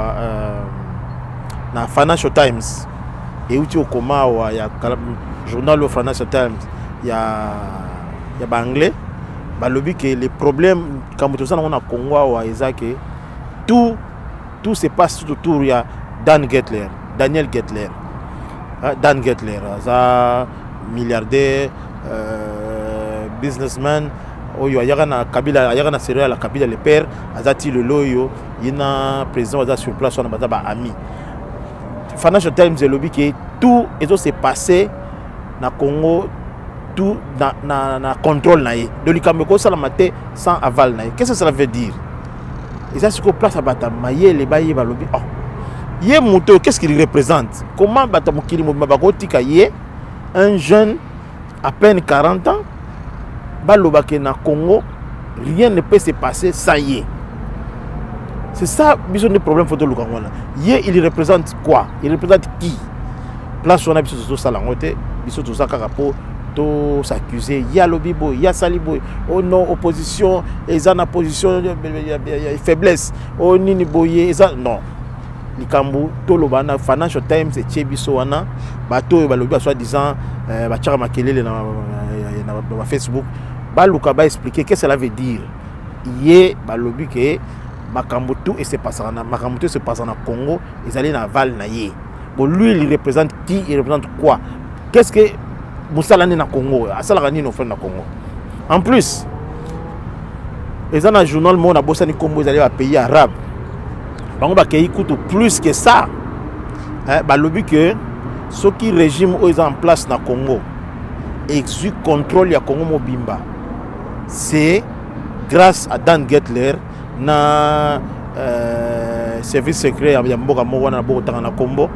dans Financial Times, et où tu au coma, il y a le journal Financial Times, il y a anglais, le que les problèmes, quand on a Congo, tout se passe tout autour, il y a Daniel Getler, Dan Getler, milliardaire, businessman. Oyo ayagana Kabila ayagana sérieux la Kabila le père azati le loyo ina président aza sur place on a ba ami. Financial Times le lobby que tout et s'est passé na Congo tout na contrôle na ye de likameko ça la maté sans aval na ye. Qu'est-ce que ça veut dire? Et ça c'est que place à bata maye le baye ba lobby oh ye moto qu'est-ce qu'il représente? Comment bata mokili mo bakotika ye un jeune à peine 40 ans Balobake na Congo, rien ne peut se passer sans Yé. C'est ça, besoin de problème photo le Congo. Yé, il représente quoi? Il représente qui? Place on a besoin de tout ça, besoin de tout ça, carapo, tout s'accuser. Il y a Lobibo, il y a Salibo. Oh non, opposition, ils ont une position, faiblesse. Oh nini boye, non. Likambu, tout le bana, Financial Times, et Tchebiso wana, bateau, balobi, soi-disant, bachara makelele na Facebook. Baluka ba expliquer qu'est-ce que cela veut dire. Yé balobi que makambo tout et se passe en Congo, ils allaient na Val na yé. Bon lui il représente qui? Il représente quoi? Qu'est-ce que Moussala na Congo? Asala ni no fait na Congo. En plus, ils ont un journal mon a bossani Congo, ils allaient à pays arabe. Bango ba kei coûte plus que ça. Balobi que ce qui régime ils ont en place na Congo exerce contrôle ya Congo mobimba. C'est grâce à Dan Getler na service secret ya mboka moko na boko tanga na Kombo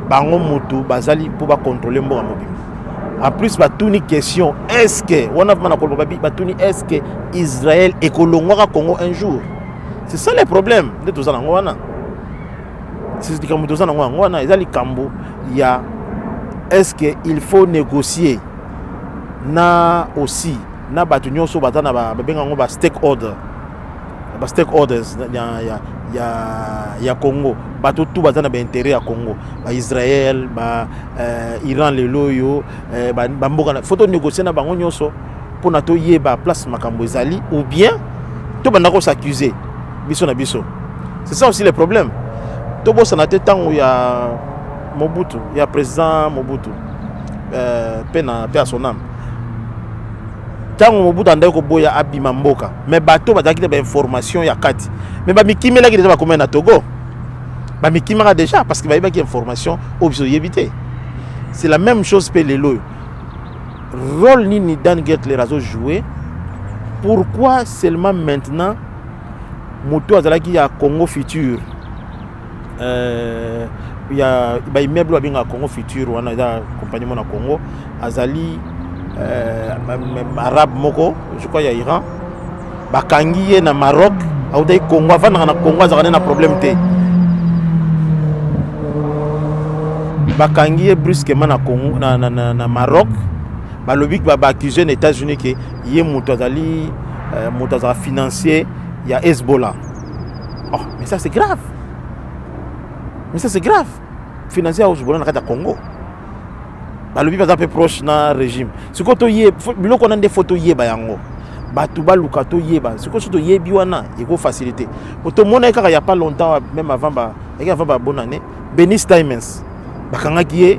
bango mutu bazali pour ba contrôler mboka mobimba. En plus batuni question est-ce que one of mana ko batuni est-ce que Israël ekolongwa Congo un jour? C'est ça le problème de tout ça na ngwana. C'est comme tout ça na ngwana ezali kambo ya est-ce que il faut négocier na aussi na batu nyonso batana ba benga ngo ba stakeholder ba stakeholders ya Congo bato tout bazana ba intérêt ya Congo ba Israël ba Iran lelo yo ba mboka na photo négocier na bango nyonso pour na to yeba place makambo ezali ou bien to banda ko s'accuser biso na biso. C'est ça aussi le problème. To bossa na te tango ya Mobutu, ya président Mobutu pe à son âme. Tango Mobutu andai ko boya abima mboka mais bato bazaki ba information ya kati mais ba mikimela ki déjà ba comment na Togo ba mikimela déjà parce que ba yeba ki information obso yebité. C'est la même chose pe lelo rôle ni Dan Getler azo jouer. Pourquoi seulement maintenant moto azalaki ya Congo Futur ya ba immeuble wa binga Congo Futur wana da compagnie na Congo azali arabe moko je crois ya Iran bakangi ye na Maroc audai Congo avant na Congo azakana na problème te bakangi ye brusquement na Congo na Maroc balobi ba accuser les États-Unis que ye moto azali financier ya Hezbollah. Oh mais ça c'est grave. Financier ya Hezbollah na Congo. Balobi ba peu proche na régime. Siko to ye biloko na nde photo ye ba yango. Batu ba luka to ye ba. Siko to ye bi wana ego facilité. Oto mona kaka ya pas longtemps même avant ba bonne année. Benis Diamonds. Bakanga ki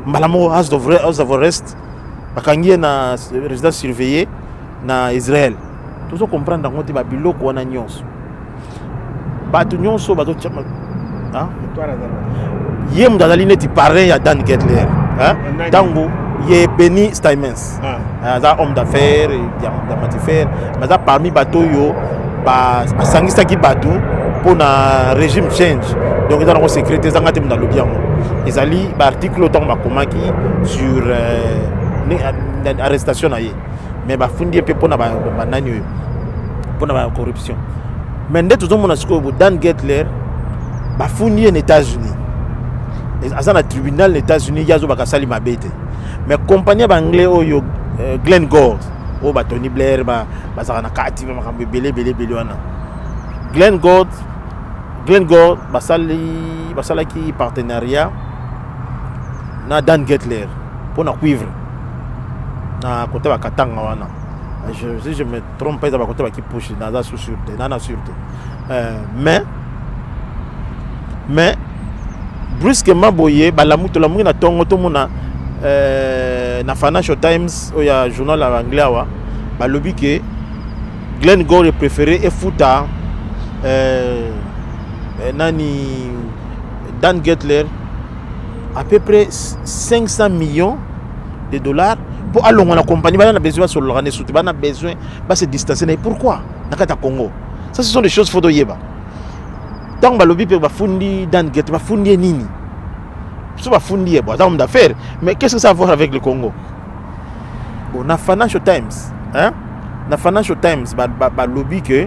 malamo house of arrest. Bakangi na résidence surveillée na Israël. Tout ça comprendre ngo te ba biloko wana nyonso. Batu nyonso bato chama. Hein? Ye mdazali neti parrain ya Dan Getler. Tango ye Benny Steinmans za homme d'affaires ya matifère mais parmi bateau yo ba sangisa ki bateau pour na régime change donc ils ont sécurité za ngati mdalo bien ezali ba article autant ba komaki sur arrestation na ye mais ba fundi pe pour na ba nani pour na ba corruption mais ndeto zo mona siko Dan Getler ba fundi aux États-Unis. À un tribunal des États-Unis, il y a des mabete. Mais compagnie anglais oyo Glenn Gould, o ba Tony Blair ba bazana kati ba makambe belé wana. Glenn Gould basala ki partenariat na Dan Getler pour na cuivre. Na côté ba Katanga wana. Si je me trompe pas, ça va côté ba ki push na za sûreté, na sûreté. Mais brusquement boye balamuto la na tongo to mona na Financial Times ou ya journal anglais wa balobi que Glenn Gould préféré et futa nani Dan Getler à peu près 500 millions de dollars pour aller la compagnie bana besoin sur l'année sous bana besoin ba se distancer. Pourquoi nakata Congo ça ce sont des choses faut yeba. Tant que lobby peut fundi Dan Getler va fundi nini ça va fundi bon homme d'affaires mais qu'est-ce que ça a à voir avec le Congo? Bon na Financial Times na Financial Times ba lobby que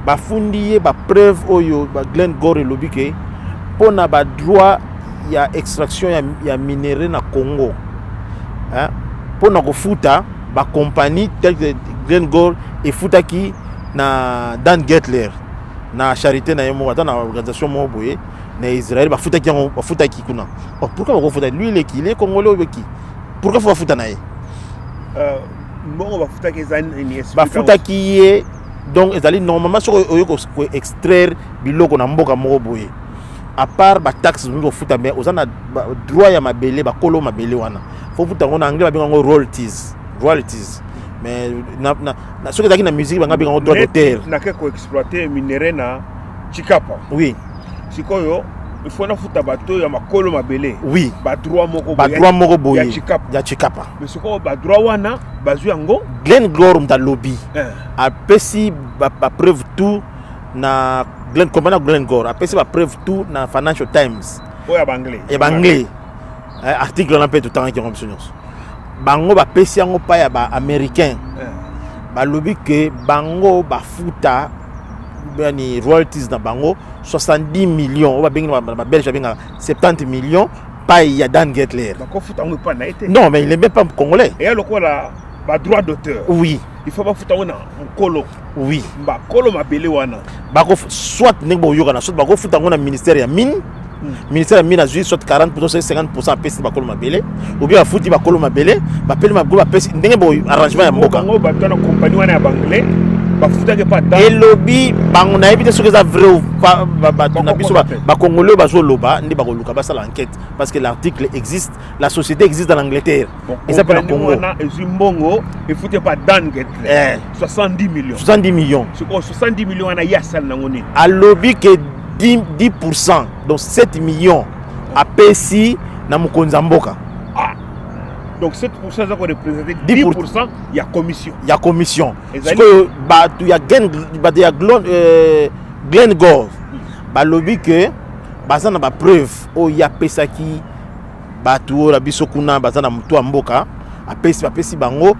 ba fundi ba preuve oyo ba Glenn Gould lobby que pour na ba droit ya extraction ya minerai na Congo pour na ko futa ba compagnie tel que Glenn Gould et futa ki na Dan Getler na charité na yemo na organisation mo boye na Israël ba futa ki kuna. Oh pourquoi ba futa lui il est congolais ou qui? Pourquoi faut futa na ye? Bon ba futa ki zani ba futa ki donc ezali normalement so oyoko ko extraire biloko na mboka mo boye. À part ba taxe nous futa mais ozana droit ya mabele ba kolo mabele wana. Faut futa ngona anglais ba bingo royalties. Mais na ce que na musique banga bingo droit d'auteur na ke ko exploiter minerai na Chikapa. Oui. Sikoyo il faut na futa bato ya makolo mabele. Oui. Ba droit moko boye ya Chikapa. Mais sikoyo ba droit wana bazu yango Glenn Gould mta lobby. A pesi ba preuve tout na Glenn Gould a pesi ba preuve tout na Financial Times. Oya banglais. Et banglais. Article on peut tout temps qui corruption. Bango ba pesi yango pa ya ba américain. Ba lobby que bango ba futa bani royalties na bango 70 millions ou ba belge benga 70 millions pa ya Dan Getler. Ba ko futa ngo pa na été. Non mais il est même pas congolais. Et alors quoi là ba droit d'auteur. Oui. il faut bafuta wana mkolo oui bakolo mabele wana bako soit ndenge boyoka na soit bako futa ngona ministère ya mine ministère ya mine azui soit 40% 50% apesi bakolo mabele ou bien bafuti bakolo mabele bapeli bakolo bapesi ndenge bo arrangement ya mboka ngo bato na compagnie wana ya banglais bafuta ke pas dans elobi bango na yebi te soki eza vrai ou pas bato na biso bakongolais bazoloba ndi bakoluka basala enquête parce que l'article existe, la société existe dans l'Angleterre et ça peut le Congo Ezimbongo il faut pas dans 70 millions 70 millions 70 millions na yasal na ngoni alobi que 10% donc 7 millions à Pessi na mukonza mboka. Donc 7% ça représente 10% il y a commission. Il y a commission. Parce que il y a Glen Gore. Ba lobby que bazana ba preuve o ya pesa ki batu la biso kuna bazana mutu mboka a pesi bango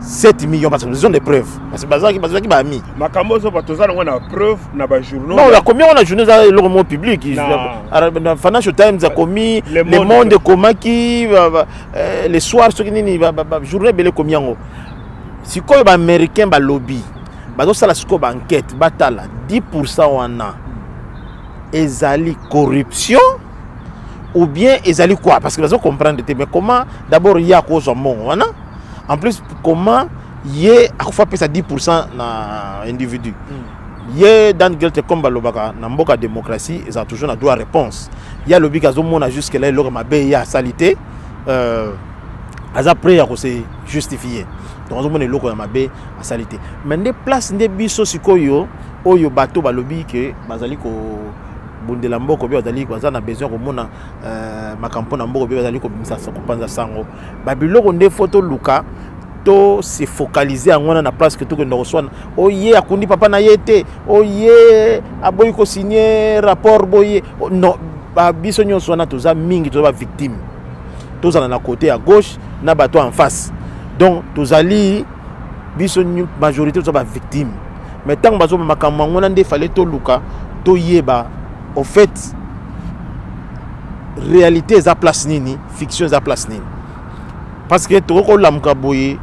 7 millions parce que ils ont des preuves parce que bazaki ba ami. Makambo so batozana ngona preuve na ba journaux. Non, la combien on a journée dans le monde public. Na Financial Times a commis Le Monde Komaki les soirs ce qui ni journée belé combien ngo. Si ko ba américain ba lobby. Bazo sala siko ba enquête batala 10% wana ezali corruption ou bien ezali quoi parce que bazo comprendre mais comment d'abord il y a cause mon wana. En plus, comment il y a 10% na individu. Il y a dans le comme balobaka na mboka démocratie, ils ont toujours la droit réponse. Il y a le bigazo mona jusque là le mabe ya salité après à se justifier. Donc on est loko ya mabe à salité. Mais des places des biso sikoyo oyo bato balobi que bazali ko bundela mboko bi bazali bazana besoin ko mona makampo na mboko bi bazali ko bimisa ko panza sango babiloko nde photo luka to se focaliser en wana na place que tout que nous reçoit oye akundi papa na yete oye aboyi ko signer rapport boye non ba biso nyonso na toza mingi toza victime toza na côté à gauche na bato en face donc tozali biso majorité toza ba victime mais tant bazo makambo ngona nde fallait to luka to yeba au fait réalité eza place nini fiction eza place nini parce que toko lamuka boye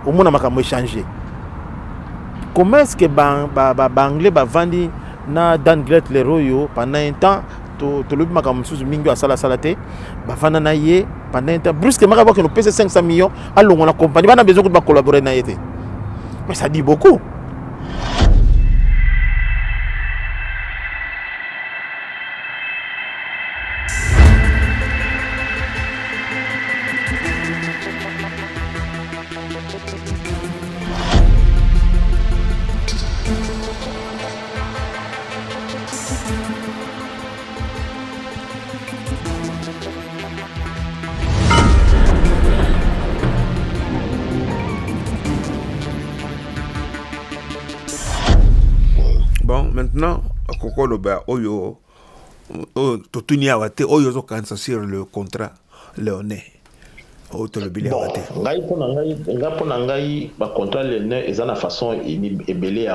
au monde makambo changer comment est-ce que anglais vandi na d'Anglet les royo pendant un temps to le makambo sous mingi à sala salate vanda na ye pendant un temps brusquement quand que nous pèse 500 millions alors on a compagnie on a besoin de collaborer na yete mais ça dit beaucoup. Maintenant, Koko Loba, Oyo, Totunia Wate, Oyo zo kansa sur le contrat léonais. Bon, ngai pona ngai ba contrat léonais eza na façon ebele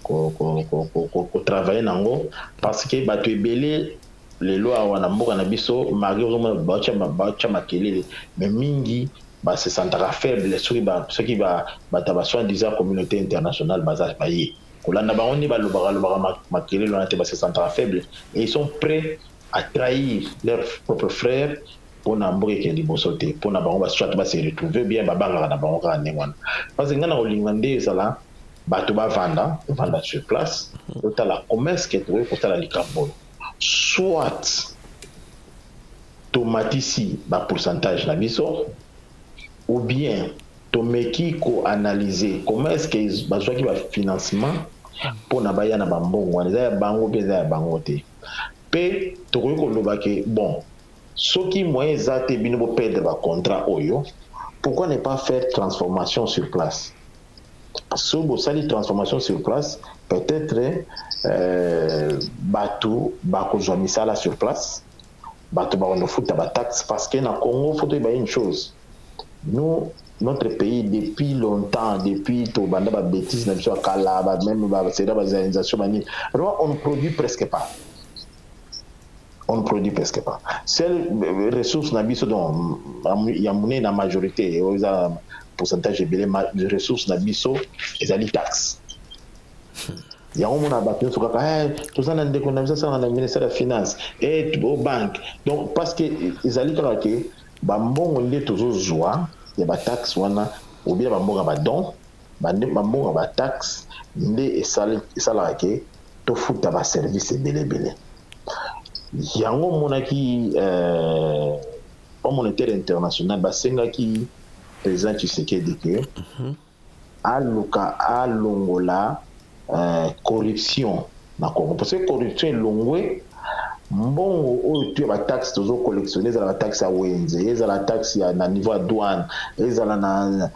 ko travailler nango parce que bato ebele les lois wana mboka na biso mari ozomona bacha makelele mais mingi ba se sentara faible soki ba tabaswa disant communauté internationale baza baye kolanda bango ni balobaka makelele wana te ba se sentara faible et ils sont prêts à trahir leurs propres frères pour na mboka ke liboso te pour na bango ba soit ba se retrouver bien ba banga na bango ka nengwana parce que ngana olingande sala bato ba vanda sur place totala commerce ke trouver pour tala likambo soit tomatisi ba pourcentage na biso ou bien tomeki ko analyser comment est-ce que bazwa ki ba financement pour na baya na bambongo wana ya bango beza ya bango te pe tokoki koloba ke bon soki moyen zate bino bo perdre ba contrat oyo pourquoi ne pas faire transformation sur place so bo sali transformation sur place peut-être bato bakozwa misala sur place bato bakono futa ba taxe parce que na Congo faut y une chose. Nous, notre pays, depuis longtemps, depuis tout banda ba bêtises, même sur Kala, même c'est la organisation on ne produit presque pas. On ne produit presque pas. Celles ressources n'habitent donc il y a monnaie la majorité, pourcentage de ressources na biso ezali taxe yango mona bato nyonso kaka toza na ndeko na biso asala na ministère ya finance au banque donc parce que ezali kaka ke bambongo nde tozozwa ya bataxe wana obia bambongo badon bambongo bataxe nde esalaka ke tofuta baservice ebelebele yango monaki Fonds monétaire international basengaki président Tshisekedi ke alongola corruption na Congo parce que corruption elongwe mbongo oyo tu ba taxe tozo collectionner ezala ba taxe ya wenze ezala taxe ya na niveau ya douane ezala na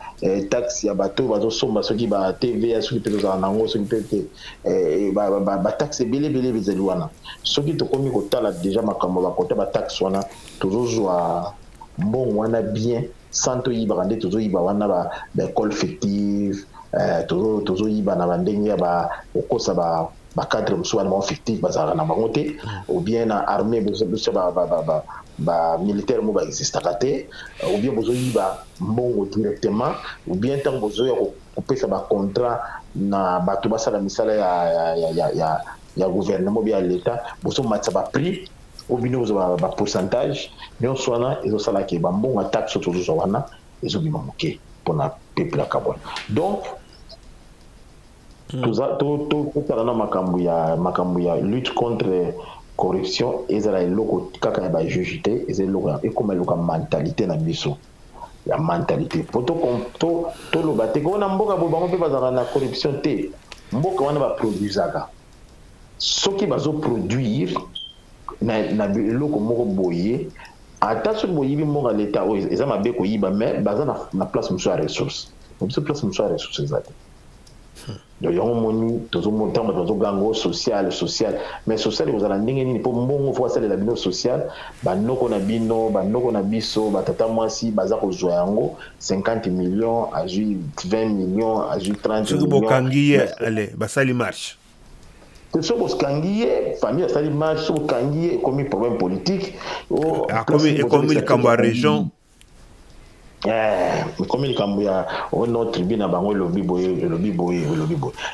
taxe ya bato bazo somba soki ba TVA soki pe tozala nango soki pe ba taxe belebele bezali wana soki tokomi kotala déjà makambo bakota ba taxe wana tozozwa mbongo wana bien sans toyiba nde tozoyiba wana ba école fictive tozoyiba na bandenge ya ba okosa ba cadre mosusu wana fictif bazalaka na bango te ou bien na armée biso ba militaire mo baexistaka te ou bien bozoyiba mbongo directement ou bien ntango bozoya kopesa bacontrat na bato basala misala ya gouvernement bien ya l'état bozomatisa baprix ou bien bozwa bapourcentage nyonso wana ezosalaka bambongo ya taxe tozozwa wana ezobima moke mpona peuple ya kabwana donc tozala na makambo ya lutte contre corruption ezala eloko kaka ya bajuge te ezala eloko ekoma eloko ya mentalité na biso ya mentalité po toloba te kona mboka bo bango mpe bazalaka na corruption te mboka wana baproduisaka soki bazoproduire na eloko moko boye ata soki boyibi mboka leta oyo eza mabe koyiba mais baza na place mosusu ya ressource biso place mosusu ya ressource eza te donc yango moni tozomontango tozogango social mais social ekozala ndenge nini mpo mbongo fo asalela bino social banoko na biso batata mwasi baza kozwa yango 50 millions azwi 20 millions azwi 30 soki bokangi ye ale basali marche so bokangi ye famille asali marche so bokangi ye ekomi problème politique ekomi likambo ya région comme likambo ya ono tribune na bango elobi boye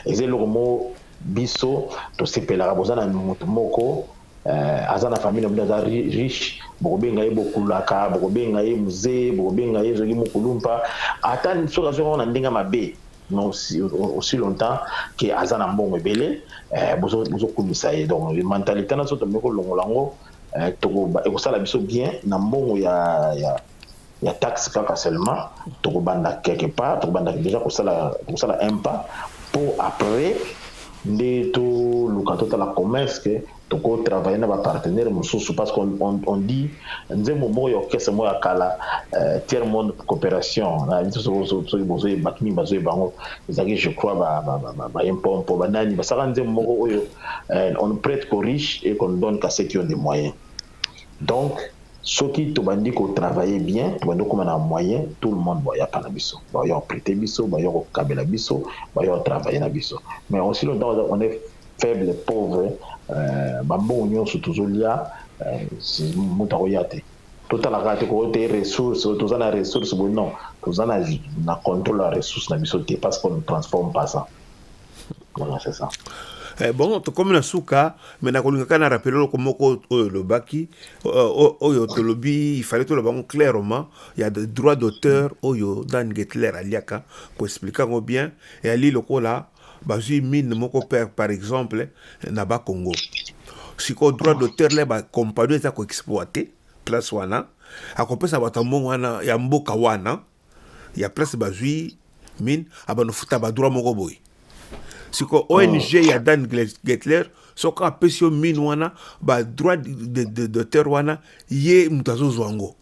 eza eloko mo biso tosepelaka boza na moto moko aza na famille na aza riche bokobenga ye bokulaka bokobenga ye muzee bokobenga ye zoki mokulu mpa ata soki azwaka na ndenge mabe aussi longtemps ke aza na mbongo ebele bozokumisa ye donc mentalité na so tomeki kolongola yango ekosala biso bien na mbongo ya taxe kaka seulement tokobanda quelque part tokobanda déjà kosala un pas pour après nde toluka totala commerce ke tokotravaille na bapartenaire mosusu parce qu'on dit nzembo moko ya orchestre moko ya kala tiers monde coopération na biso soki bozoye bato mingi bazoye bango ezalaki je crois baimpompo banani basaka nzembo moko oyo on prête qu'aux riches et qu'on donne qu'à ceux qui ont des moyens donc soki tobandi kotravailler bien tobandi okoma na moyen tout le monde boyaka na biso boya prêter biso boya kokabela biso boya travailler na biso mais aussi longtemps on est faible pauvre bambongo nyonso tozolia moto akoya te totalaka te kote ressource toza na ressource boye non toza na contrôle ya ressource na biso te parce qu'on ne transforme pas ça voilà c'est ça. Bon tokomi na suka me nakolingaka na rappele loko moko oyo lobaki oyo tolobi il fallait toloba ngo clairement il y a des droits d'auteur oyo Dan Getler aliaka ko expliquer ngo bien et ali lokola bazui mine moko par exemple na ba Congo siko droit d'auteur le ba compagnie za ko exploiter place wana akopesa batambo wana ya mboka wana ya place bazui mine abano futa ba droit moko boy siko ONG ya Dan Getler soka pesio mine wana ba droit d'auteur wana ye mutazo zwango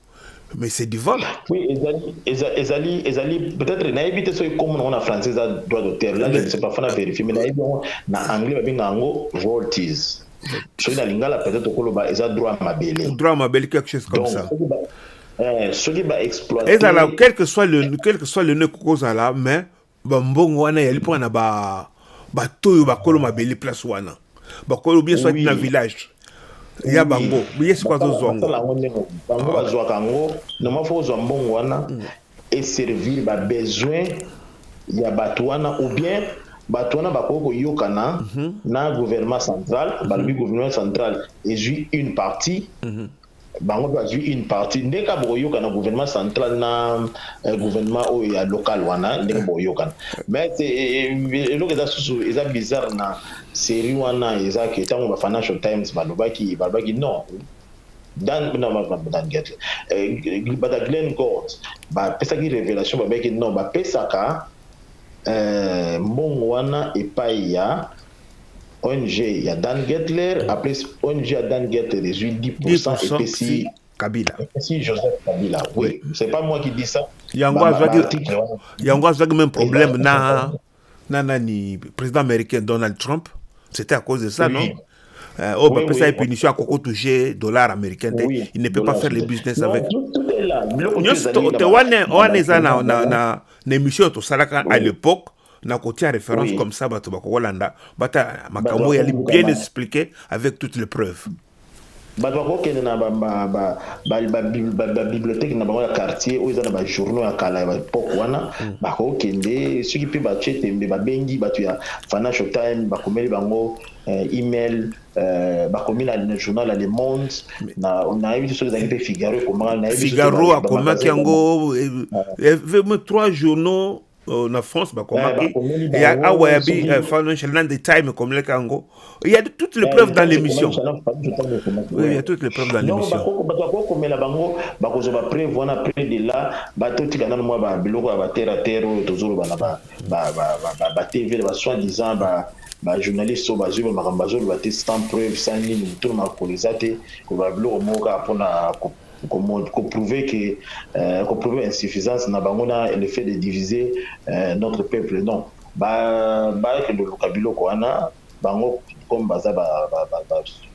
mais c'est du vol. Oui, ezali peut-être na éviter so comme on a français a droit d'auteur là je ne sais pas faut vérifier mais na anglais ba binga ngo royalties so na lingala peut-être koloba eza droit mabele quelque chose comme ça. Ce qui va exploiter quel que soit le ne koza là mais ba mbongo wana yali pona ba toyo bakolo mabele place wana bakolo bien soit na village ya bango yes kwa zo zongo bango bazwaka ngo no mafo zo mbongo wana et servir ba besoin ya batouana ou bien batouana bakoko yokana na gouvernement central le gouvernement central est une partie bango doit jouer une partie ndeka boyoka na gouvernement central na gouvernement local wana ndeka boyoka mais c'est lo que ça bizarre na série wana eza que tant ba Financial Times balobaki non Dan Get bada Glenn Gould ba pesa ki révélation ba beki non ba pesa ka mbongo wana epai ya ONG ya Dan Getler après ONG ya Dan Getler les 10% et si Kabila. Si Joseph Kabila, oui, c'est pas moi qui dis ça. Yango a même problème na ni président américain Donald Trump, c'était à cause de ça, non? Parce que punition à Coco touché dollar américain, il ne peut pas faire le business avec. Tout est là. On émission tout ça à l'époque. Na côté référence comme ça bato bakolanda bata makambo yali bien expliqué avec toutes les preuves. Bato kende na bibliothèque na bango ya quartier o eza na ba journaux ya kala ba époque wana bako kende ceux qui peut ba chetembe ba bengi bato ya Financial Times bakomeli bango email bakomi na journal Le Monde na on a eu des choses avec Figaro comment na Figaro a komaki yango 3 journaux na France il y a Financial Times comme le Congo, il y a toutes les preuves dans l'émission. Oui, il y a toutes les preuves dans l'émission. Comme la bango bakozo ba prévoir na près de là bato tikana moi ba biloko ba terre toujours ba TV ba soi-disant ba journaliste so ba zuba makambazo ba sans preuve sans ligne tout ma kolisate ko ba biloko moka pona qu'on prouver que qu'on prouver insuffisance na bangona le fait de diviser notre peuple non que le Kabila ko ana bango comme baza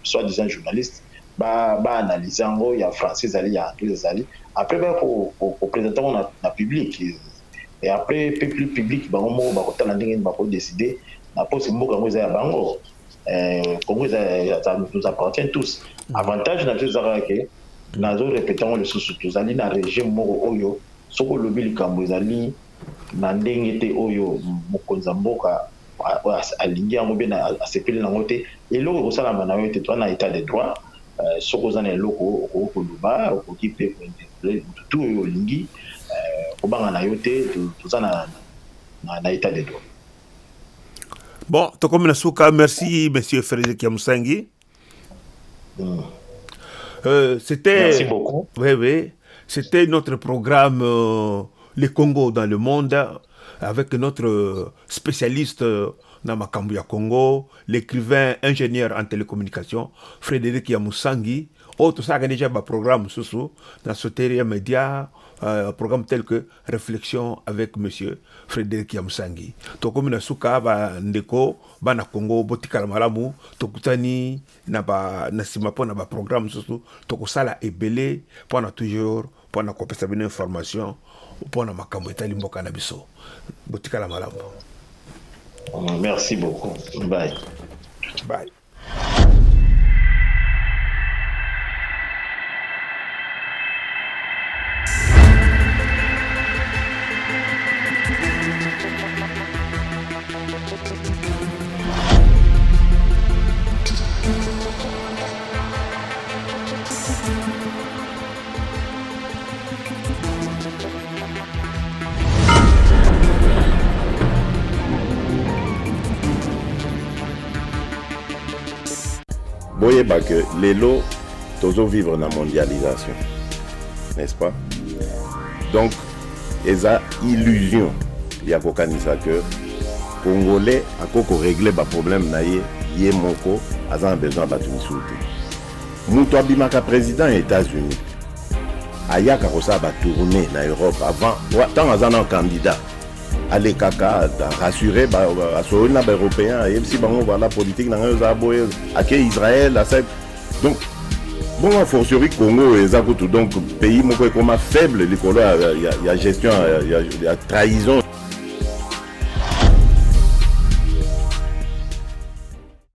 soi-disant journaliste analyser ngo ya français ali ya anglais ali après pour présenter na public et après public bango mo ba ko tala ndenge ba ko décider na poste mboka ngo ya bango Congo ça nous appartient tous avantage na tezara que nazo répétons le sous-sous zali na régime moko oyo soko lobi likambo ezali na ndenge te oyo mokonza mboka alingi yango be na asepeli nango te eloko kosalama na yo te to na état de droit soko za na eloko okoluba okoki pe kointerpréter tout oyo olingi kobanga na yo te toza na état de droit. Bon, tokomi na suka, merci monsieur Frédéric Yamusangi. Merci beaucoup. Oui, c'était notre programme Le Congo dans le monde avec notre spécialiste Namakambu ya Congo, l'écrivain ingénieur en télécommunication Frédéric Yamusangi. Tout ça a déjà un programme sous dans ce terrier média, un programme tel que Réflexion avec monsieur Frédéric Yamusangi. Tokomi na suka ba ndeko bana Congo botikala malamu tokutani na ba nasima pona ba programme sous tokosala ebele pona toujours pona kopesa bino information pona makambo etali mboka na biso botikala malamu. Merci beaucoup. Bye. Bye. Boyeba que l'élo toujours vivre dans la mondialisation, n'est-ce pas? Donc, eza illusion il y a kokanisa que Congolais a koko régler ba problème na ye moko azan besoin ba tunisouté. Muto abimaka président des États-Unis. Ayaka kosa ba tourner na Europe avant tant azan candidat. Allez kaka rassurer assurer na européen et si bango voilà politique na nga boye ak Israël accepte donc bon a fortiori Congo et donc pays moko comme faible likolo ya gestion ya trahison